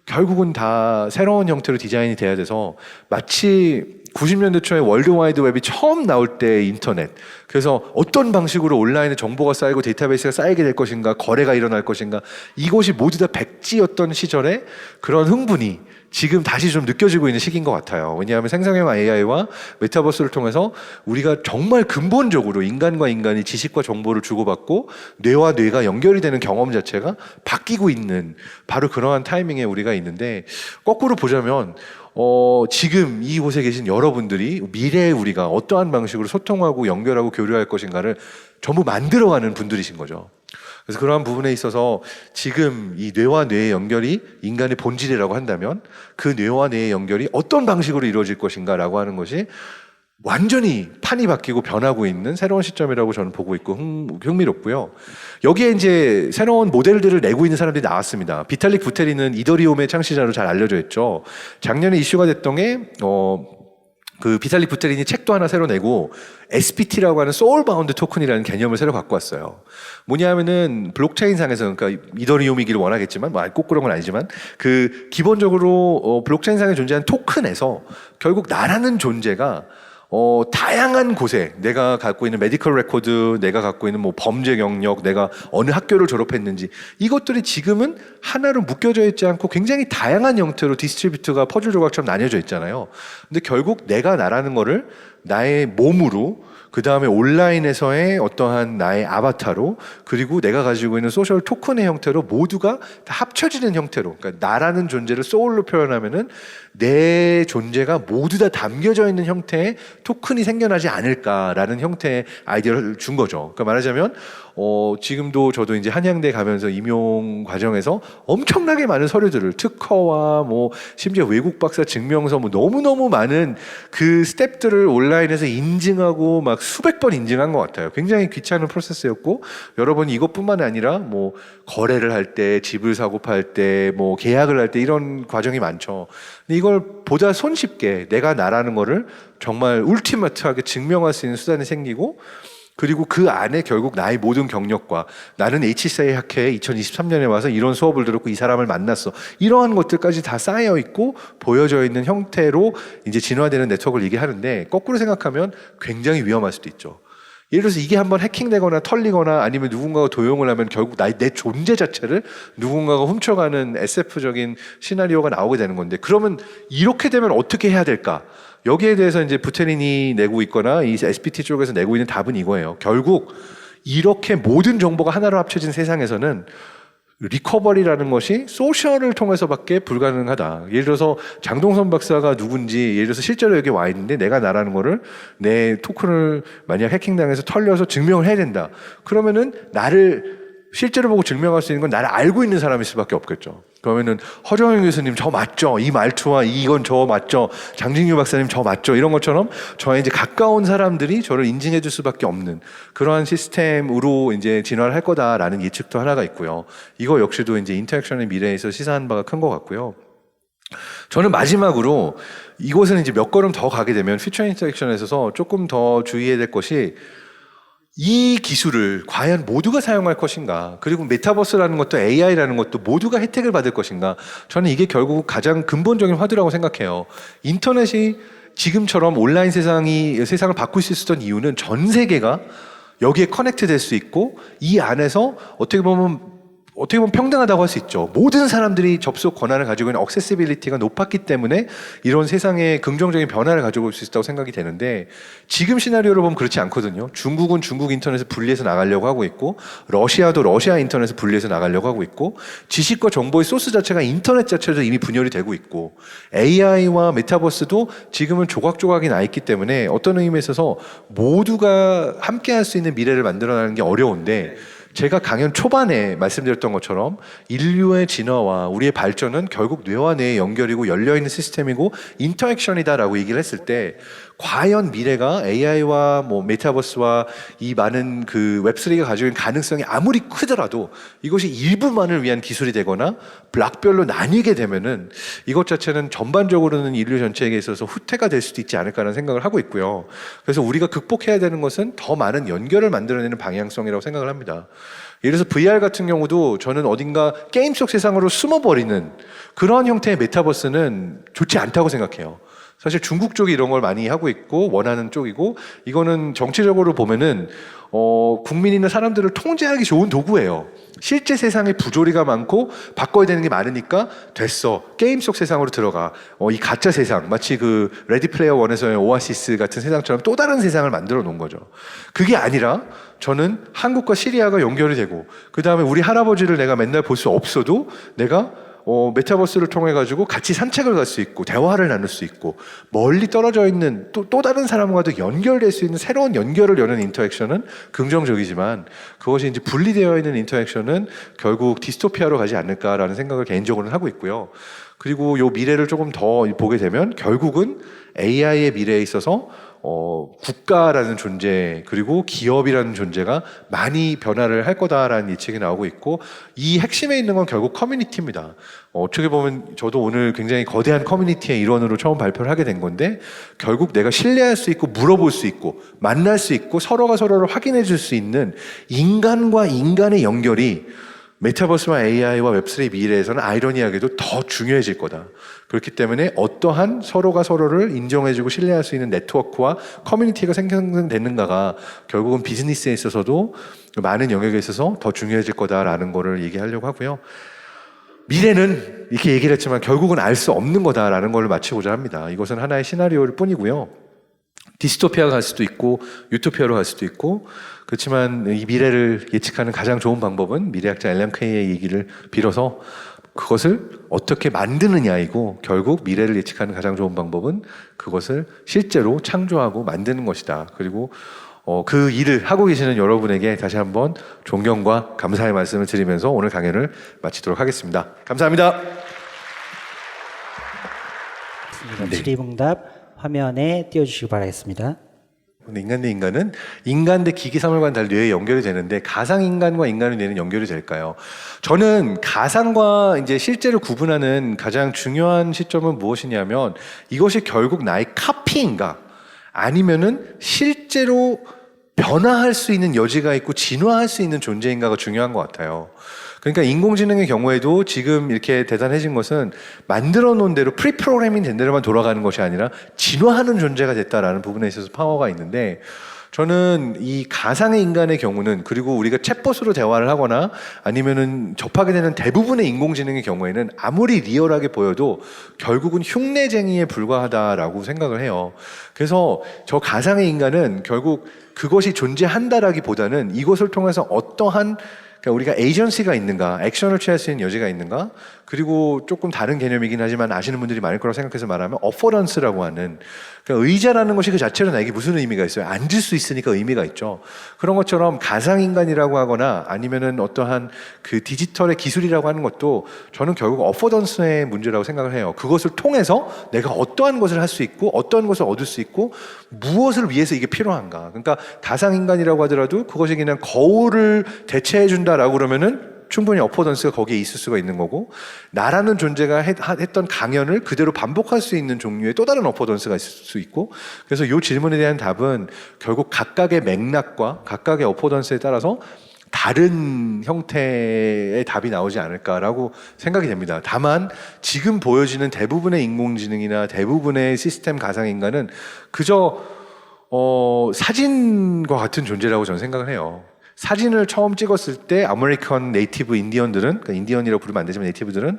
결국은 다 새로운 형태로 디자인이 돼야 돼서 마치 90년대 초에 월드와이드 웹이 처음 나올 때 인터넷 그래서 어떤 방식으로 온라인에 정보가 쌓이고 데이터베이스가 쌓이게 될 것인가 거래가 일어날 것인가 이것이 모두 다 백지였던 시절에 그런 흥분이 지금 다시 좀 느껴지고 있는 시기인 것 같아요. 왜냐하면 생성형 AI와 메타버스를 통해서 우리가 정말 근본적으로 인간과 인간이 지식과 정보를 주고받고 뇌와 뇌가 연결이 되는 경험 자체가 바뀌고 있는 바로 그러한 타이밍에 우리가 있는데 거꾸로 보자면 지금 이곳에 계신 여러분들이 미래에 우리가 어떠한 방식으로 소통하고 연결하고 교류할 것인가를 전부 만들어가는 분들이신 거죠. 그래서 그러한 부분에 있어서 지금 이 뇌와 뇌의 연결이 인간의 본질이라고 한다면 그 뇌와 뇌의 연결이 어떤 방식으로 이루어질 것인가라고 하는 것이 완전히 판이 바뀌고 변하고 있는 새로운 시점이라고 저는 보고 있고 흥미롭고요. 여기에 이제 새로운 모델들을 내고 있는 사람들이 나왔습니다. 비탈릭 부테린은 이더리움의 창시자로 잘 알려져 있죠. 작년에 이슈가 됐던 게 그 비탈릭 부테린이 책도 하나 새로 내고 SPT라고 하는 소울바운드 토큰이라는 개념을 새로 갖고 왔어요. 뭐냐면은 블록체인상에서 그러니까 이더리움이기를 원하겠지만 꼭 그런 건 아니지만 그 기본적으로 블록체인상에 존재하는 토큰에서 결국 나라는 존재가 다양한 곳에 내가 갖고 있는 메디컬 레코드, 내가 갖고 있는 뭐 범죄 경력, 내가 어느 학교를 졸업했는지 이것들이 지금은 하나로 묶여져 있지 않고 굉장히 다양한 형태로 디스트리뷰트가 퍼즐 조각처럼 나뉘어져 있잖아요. 근데 결국 내가 나라는 거를 나의 몸으로 그 다음에 온라인에서의 어떠한 나의 아바타로 그리고 내가 가지고 있는 소셜 토큰의 형태로 모두가 다 합쳐지는 형태로 그러니까 나라는 존재를 소울로 표현하면은 내 존재가 모두 다 담겨져 있는 형태의 토큰이 생겨나지 않을까라는 형태의 아이디어를 준 거죠. 그러니까 말하자면 지금도 저도 이제 한양대 가면서 임용 과정에서 엄청나게 많은 서류들을 특허와 뭐 심지어 외국 박사 증명서 뭐 너무너무 많은 그 스텝들을 온라인에서 인증하고 막 수백 번 인증한 것 같아요. 굉장히 귀찮은 프로세스였고 여러분이 이것뿐만 아니라 뭐 거래를 할 때 집을 사고 팔 때 뭐 계약을 할 때 이런 과정이 많죠. 근데 이걸 보다 손쉽게 내가 나라는 거를 정말 울티마트하게 증명할 수 있는 수단이 생기고 그리고 그 안에 결국 나의 모든 경력과 나는 HCI 학회에 2023년에 와서 이런 수업을 들었고 이 사람을 만났어. 이러한 것들까지 다 쌓여 있고 보여져 있는 형태로 이제 진화되는 네트워크를 얘기하는데 거꾸로 생각하면 굉장히 위험할 수도 있죠. 예를 들어서 이게 한번 해킹되거나 털리거나 아니면 누군가가 도용을 하면 결국 내 존재 자체를 누군가가 훔쳐가는 SF적인 시나리오가 나오게 되는 건데 그러면 이렇게 되면 어떻게 해야 될까? 여기에 대해서 이제 부테린이 내고 있거나 이 SPT 쪽에서 내고 있는 답은 이거예요. 결국 이렇게 모든 정보가 하나로 합쳐진 세상에서는 리커버리라는 것이 소셜을 통해서밖에 불가능하다. 예를 들어서 장동선 박사가 누군지 예를 들어서 실제로 여기 와 있는데 내가 나라는 거를 내 토큰을 만약 해킹당해서 털려서 증명을 해야 된다. 그러면은 나를 실제로 보고 증명할 수 있는 건 나를 알고 있는 사람일 수밖에 없겠죠. 그러면은 허정영 교수님 저 맞죠? 이 말투와 이건 저 맞죠? 장진규 박사님 저 맞죠? 이런 것처럼 저의 이제 가까운 사람들이 저를 인증해 줄 수밖에 없는 그러한 시스템으로 이제 진화를 할 거다라는 예측도 하나가 있고요. 이거 역시도 이제 인터랙션의 미래에서 시사한 바가 큰 것 같고요. 저는 마지막으로 이곳은 이제 몇 걸음 더 가게 되면 퓨처 인터랙션에 있어서 조금 더 주의해야 될 것이 이 기술을 과연 모두가 사용할 것인가, 그리고 메타버스라는 것도 AI라는 것도 모두가 혜택을 받을 것인가. 저는 이게 결국 가장 근본적인 화두라고 생각해요. 인터넷이 지금처럼 온라인 세상을 바꿀 수 있었던 이유는 전 세계가 여기에 커넥트 될 수 있고 이 안에서 어떻게 보면 평등하다고 할 수 있죠. 모든 사람들이 접속 권한을 가지고 있는 액세시빌리티가 높았기 때문에 이런 세상에 긍정적인 변화를 가져올 수 있다고 생각이 되는데 지금 시나리오를 보면 그렇지 않거든요. 중국은 중국 인터넷을 분리해서 나가려고 하고 있고 러시아도 러시아 인터넷을 분리해서 나가려고 하고 있고 지식과 정보의 소스 자체가 인터넷 자체도 이미 분열이 되고 있고 AI와 메타버스도 지금은 조각조각이 나 있기 때문에 어떤 의미에 있어서 모두가 함께 할 수 있는 미래를 만들어내는 게 어려운데 제가 강연 초반에 말씀드렸던 것처럼 인류의 진화와 우리의 발전은 결국 뇌와 뇌의 연결이고 열려있는 시스템이고 인터액션이다라고 얘기를 했을 때 과연 미래가 AI와 뭐 메타버스와 이 많은 그 웹3가 가지고 있는 가능성이 아무리 크더라도 이것이 일부만을 위한 기술이 되거나 블락별로 나뉘게 되면은 이것 자체는 전반적으로는 인류 전체에게 있어서 후퇴가 될 수도 있지 않을까라는 생각을 하고 있고요. 그래서 우리가 극복해야 되는 것은 더 많은 연결을 만들어내는 방향성이라고 생각을 합니다. 예를 들어서 VR 같은 경우도 저는 어딘가 게임 속 세상으로 숨어버리는 그러한 형태의 메타버스는 좋지 않다고 생각해요. 사실 중국 쪽이 이런 걸 많이 하고 있고 원하는 쪽이고 이거는 정치적으로 보면은 국민이나 사람들을 통제하기 좋은 도구예요. 실제 세상에 부조리가 많고 바꿔야 되는 게 많으니까 됐어. 게임 속 세상으로 들어가. 이 가짜 세상 마치 그 레디 플레이어 원에서의 오아시스 같은 세상처럼 또 다른 세상을 만들어 놓은 거죠. 그게 아니라 저는 한국과 시리아가 연결이 되고 그 다음에 우리 할아버지를 내가 맨날 볼 수 없어도 내가 메타버스를 통해 가지고 같이 산책을 갈 수 있고 대화를 나눌 수 있고 멀리 떨어져 있는 또 다른 사람과도 연결될 수 있는 새로운 연결을 여는 인터액션은 긍정적이지만 그것이 이제 분리되어 있는 인터액션은 결국 디스토피아로 가지 않을까라는 생각을 개인적으로는 하고 있고요. 그리고 요 미래를 조금 더 보게 되면 결국은 AI의 미래에 있어서 국가라는 존재 그리고 기업이라는 존재가 많이 변화를 할 거다라는 예측이 나오고 있고 이 핵심에 있는 건 결국 커뮤니티입니다. 어떻게 보면 저도 오늘 굉장히 거대한 커뮤니티의 일원으로 처음 발표를 하게 된 건데 결국 내가 신뢰할 수 있고 물어볼 수 있고 만날 수 있고 서로가 서로를 확인해 줄 수 있는 인간과 인간의 연결이 메타버스와 AI와 웹3 미래에서는 아이러니하게도 더 중요해질 거다. 그렇기 때문에 어떠한 서로가 서로를 인정해주고 신뢰할 수 있는 네트워크와 커뮤니티가 생성되는가가 결국은 비즈니스에 있어서도 많은 영역에 있어서 더 중요해질 거다라는 거를 얘기하려고 하고요. 미래는 이렇게 얘기를 했지만 결국은 알 수 없는 거다라는 걸 마치고자 합니다. 이것은 하나의 시나리오일 뿐이고요. 디스토피아가 갈 수도 있고 유토피아로 갈 수도 있고 그렇지만 이 미래를 예측하는 가장 좋은 방법은 미래학자 앨런 케이의 얘기를 빌어서 그것을 어떻게 만드느냐이고 결국 미래를 예측하는 가장 좋은 방법은 그것을 실제로 창조하고 만드는 것이다. 그리고 그 일을 하고 계시는 여러분에게 다시 한번 존경과 감사의 말씀을 드리면서 오늘 강연을 마치도록 하겠습니다. 감사합니다. 질의응답 화면에 띄워주시기 바라겠습니다. 인간 대 인간은 인간 대 기기 사물과는 달리 뇌에 연결이 되는데 가상 인간과 인간의 뇌는 연결이 될까요? 저는 가상과 이제 실제를 구분하는 가장 중요한 시점은 무엇이냐면 이것이 결국 나의 카피인가 아니면은 실제로 변화할 수 있는 여지가 있고 진화할 수 있는 존재인가가 중요한 것 같아요. 그러니까 인공지능의 경우에도 지금 이렇게 대단해진 것은 만들어 놓은 대로 프리프로그래밍 된 대로만 돌아가는 것이 아니라 진화하는 존재가 됐다라는 부분에 있어서 파워가 있는데, 저는 이 가상의 인간의 경우는, 그리고 우리가 챗봇으로 대화를 하거나 아니면은 접하게 되는 대부분의 인공지능의 경우에는 아무리 리얼하게 보여도 결국은 흉내쟁이에 불과하다라고 생각을 해요. 그래서 저 가상의 인간은 결국 그것이 존재한다라기보다는 이것을 통해서 어떠한, 그러니까 우리가 에이전시가 있는가, 액션을 취할 수 있는 여지가 있는가, 그리고 조금 다른 개념이긴 하지만 아시는 분들이 많을 거라고 생각해서 말하면 어포던스라고 하는, 그러니까 의자라는 것이 그 자체로 나에게 무슨 의미가 있어요? 앉을 수 있으니까 의미가 있죠. 그런 것처럼 가상인간이라고 하거나 아니면은 어떠한 그 디지털의 기술이라고 하는 것도 저는 결국 어포던스의 문제라고 생각을 해요. 그것을 통해서 내가 어떠한 것을 할 수 있고 어떠한 것을 얻을 수 있고 무엇을 위해서 이게 필요한가. 그러니까 가상인간이라고 하더라도 그것이 그냥 거울을 대체해 준다라고 그러면은 충분히 어포던스가 거기에 있을 수가 있는 거고, 나라는 존재가 했던 강연을 그대로 반복할 수 있는 종류의 또 다른 어포던스가 있을 수 있고, 그래서 이 질문에 대한 답은 결국 각각의 맥락과 각각의 어포던스에 따라서 다른 형태의 답이 나오지 않을까라고 생각이 됩니다. 다만 지금 보여지는 대부분의 인공지능이나 대부분의 시스템 가상인간은 그저 사진과 같은 존재라고 저는 생각을 해요. 사진을 처음 찍었을 때 아메리칸 네이티브 인디언들은, 그러니까 인디언이라고 부르면 안 되지만 네이티브들은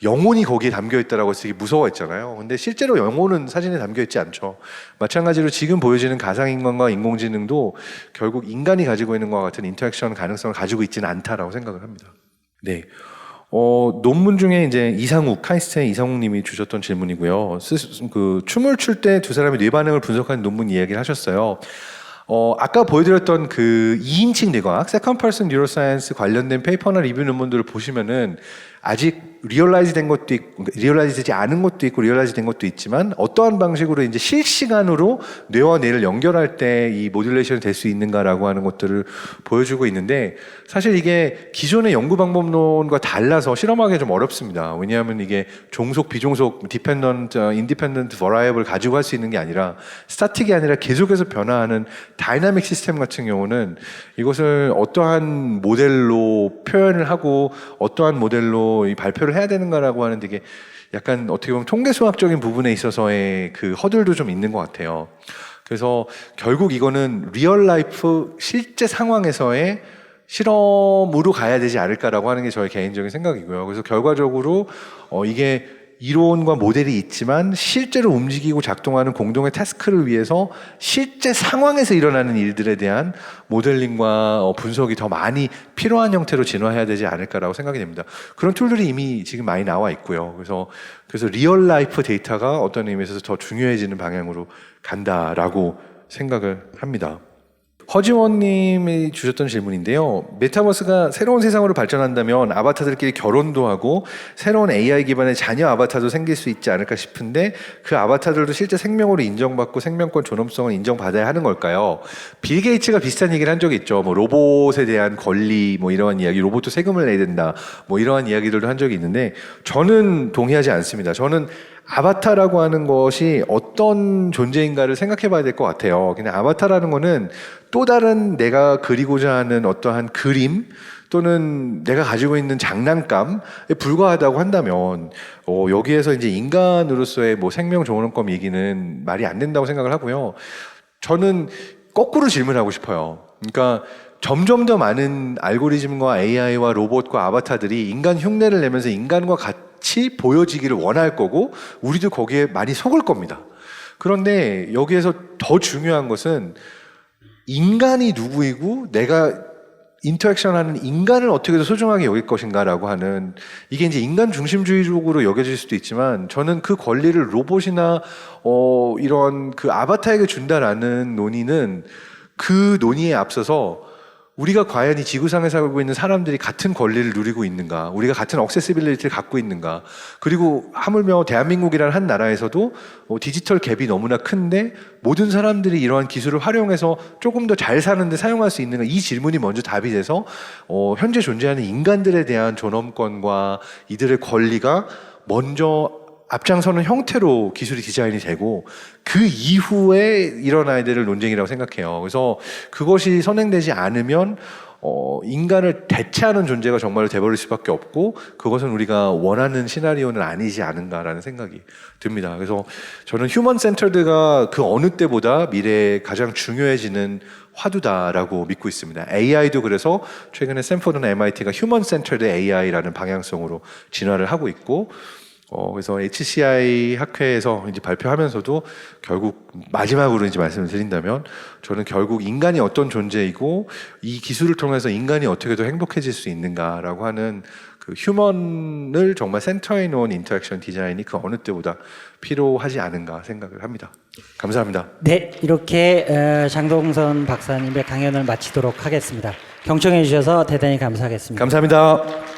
영혼이 거기에 담겨있다라고 해서 되게 무서워했잖아요. 근데 실제로 영혼은 사진에 담겨있지 않죠. 마찬가지로 지금 보여지는 가상인간과 인공지능도 결국 인간이 가지고 있는 것과 같은 인터랙션 가능성을 가지고 있지는 않다라고 생각을 합니다. 네. 논문 중에 이제 이상욱, 카이스트의 이상욱 님이 주셨던 질문이고요. 그 춤을 출 때 두 사람의 뇌 반응을 분석하는 논문 이야기를 하셨어요. 아까 보여드렸던 그 2인칭 뇌과학, 세컨드 퍼슨 뉴로사이언스 관련된 페이퍼나 리뷰 논문들을 보시면은 아직 리얼라이즈 된 것도 있고, 리얼라이즈 되지 않은 것도 있고, 리얼라이즈 된 것도 있지만 어떠한 방식으로 이제 실시간으로 뇌와 뇌를 연결할 때 이 모듈레이션이 될 수 있는가라고 하는 것들을 보여주고 있는데, 사실 이게 기존의 연구 방법론과 달라서 실험하기 좀 어렵습니다. 왜냐하면 이게 종속, 비종속, 디펜던트, 인디펜던트 버라이어블을 가지고 할 수 있는 게 아니라 스타틱이 아니라 계속해서 변화하는 다이나믹 시스템 같은 경우는 이것을 어떠한 모델로 표현을 하고 어떠한 모델로 이 발표를 해야 되는가라고 하는 되게 약간 어떻게 보면 통계 수학적인 부분에 있어서의 그 허들도 좀 있는 것 같아요. 그래서 결국 이거는 리얼 라이프 실제 상황에서의 실험으로 가야 되지 않을까라고 하는 게 저의 개인적인 생각이고요. 그래서 결과적으로 이게 이론과 모델이 있지만 실제로 움직이고 작동하는 공동의 태스크를 위해서 실제 상황에서 일어나는 일들에 대한 모델링과 분석이 더 많이 필요한 형태로 진화해야 되지 않을까라고 생각이 됩니다. 그런 툴들이 이미 지금 많이 나와 있고요. 그래서 리얼 라이프 데이터가 어떤 의미에서 더 중요해지는 방향으로 간다라고 생각을 합니다. 허지원님이 주셨던 질문인데요. 메타버스가 새로운 세상으로 발전한다면 아바타들끼리 결혼도 하고 새로운 AI 기반의 자녀 아바타도 생길 수 있지 않을까 싶은데, 그 아바타들도 실제 생명으로 인정받고 생명권 존엄성을 인정받아야 하는 걸까요? 빌 게이츠가 비슷한 얘기를 한 적이 있죠. 뭐 로봇에 대한 권리, 뭐 이러한 이야기, 로봇도 세금을 내야 된다, 뭐 이러한 이야기들도 한 적이 있는데, 저는 동의하지 않습니다. 저는 아바타라고 하는 것이 어떤 존재인가를 생각해 봐야 될 것 같아요. 그냥 아바타라는 거는 또 다른 내가 그리고자 하는 어떠한 그림 또는 내가 가지고 있는 장난감에 불과하다고 한다면 여기에서 이제 인간으로서의 뭐 생명 존엄권 얘기는 말이 안 된다고 생각을 하고요. 저는 거꾸로 질문하고 싶어요. 그러니까 점점 더 많은 알고리즘과 AI와 로봇과 아바타들이 인간 흉내를 내면서 인간과 같이 보여지기를 원할 거고 우리도 거기에 많이 속을 겁니다. 그런데 여기에서 더 중요한 것은 인간이 누구이고 내가 인터랙션하는 인간을 어떻게 더 소중하게 여길 것인가라고 하는, 이게 이제 인간 중심주의적으로 여겨질 수도 있지만 저는 그 권리를 로봇이나 이런 그 아바타에게 준다라는 논의는 그 논의에 앞서서 우리가 과연 이 지구상에 살고 있는 사람들이 같은 권리를 누리고 있는가, 우리가 같은 억세시빌리티를 갖고 있는가, 그리고 하물며 대한민국이라는 한 나라에서도 디지털 갭이 너무나 큰데 모든 사람들이 이러한 기술을 활용해서 조금 더 잘 사는데 사용할 수 있는가, 이 질문이 먼저 답이 돼서 현재 존재하는 인간들에 대한 존엄권과 이들의 권리가 먼저 앞장서는 형태로 기술이 디자인이 되고 그 이후에 일어나야 될 논쟁이라고 생각해요. 그래서 그것이 선행되지 않으면 인간을 대체하는 존재가 정말로 돼버릴 수밖에 없고 그것은 우리가 원하는 시나리오는 아니지 않은가라는 생각이 듭니다. 그래서 저는 휴먼 센터드가 그 어느 때보다 미래에 가장 중요해지는 화두다라고 믿고 있습니다. AI도 그래서 최근에 스탠포드나 MIT가 휴먼 센터드 AI라는 방향성으로 진화를 하고 있고 그래서 HCI 학회에서 이제 발표하면서도 결국 마지막으로 이제 말씀을 드린다면 저는 결국 인간이 어떤 존재이고 이 기술을 통해서 인간이 어떻게 더 행복해질 수 있는가라고 하는 그 휴먼을 정말 센터에 놓은 인터랙션 디자인이 그 어느 때보다 필요하지 않은가 생각을 합니다. 감사합니다. 네, 이렇게 장동선 박사님의 강연을 마치도록 하겠습니다. 경청해 주셔서 대단히 감사하겠습니다. 감사합니다.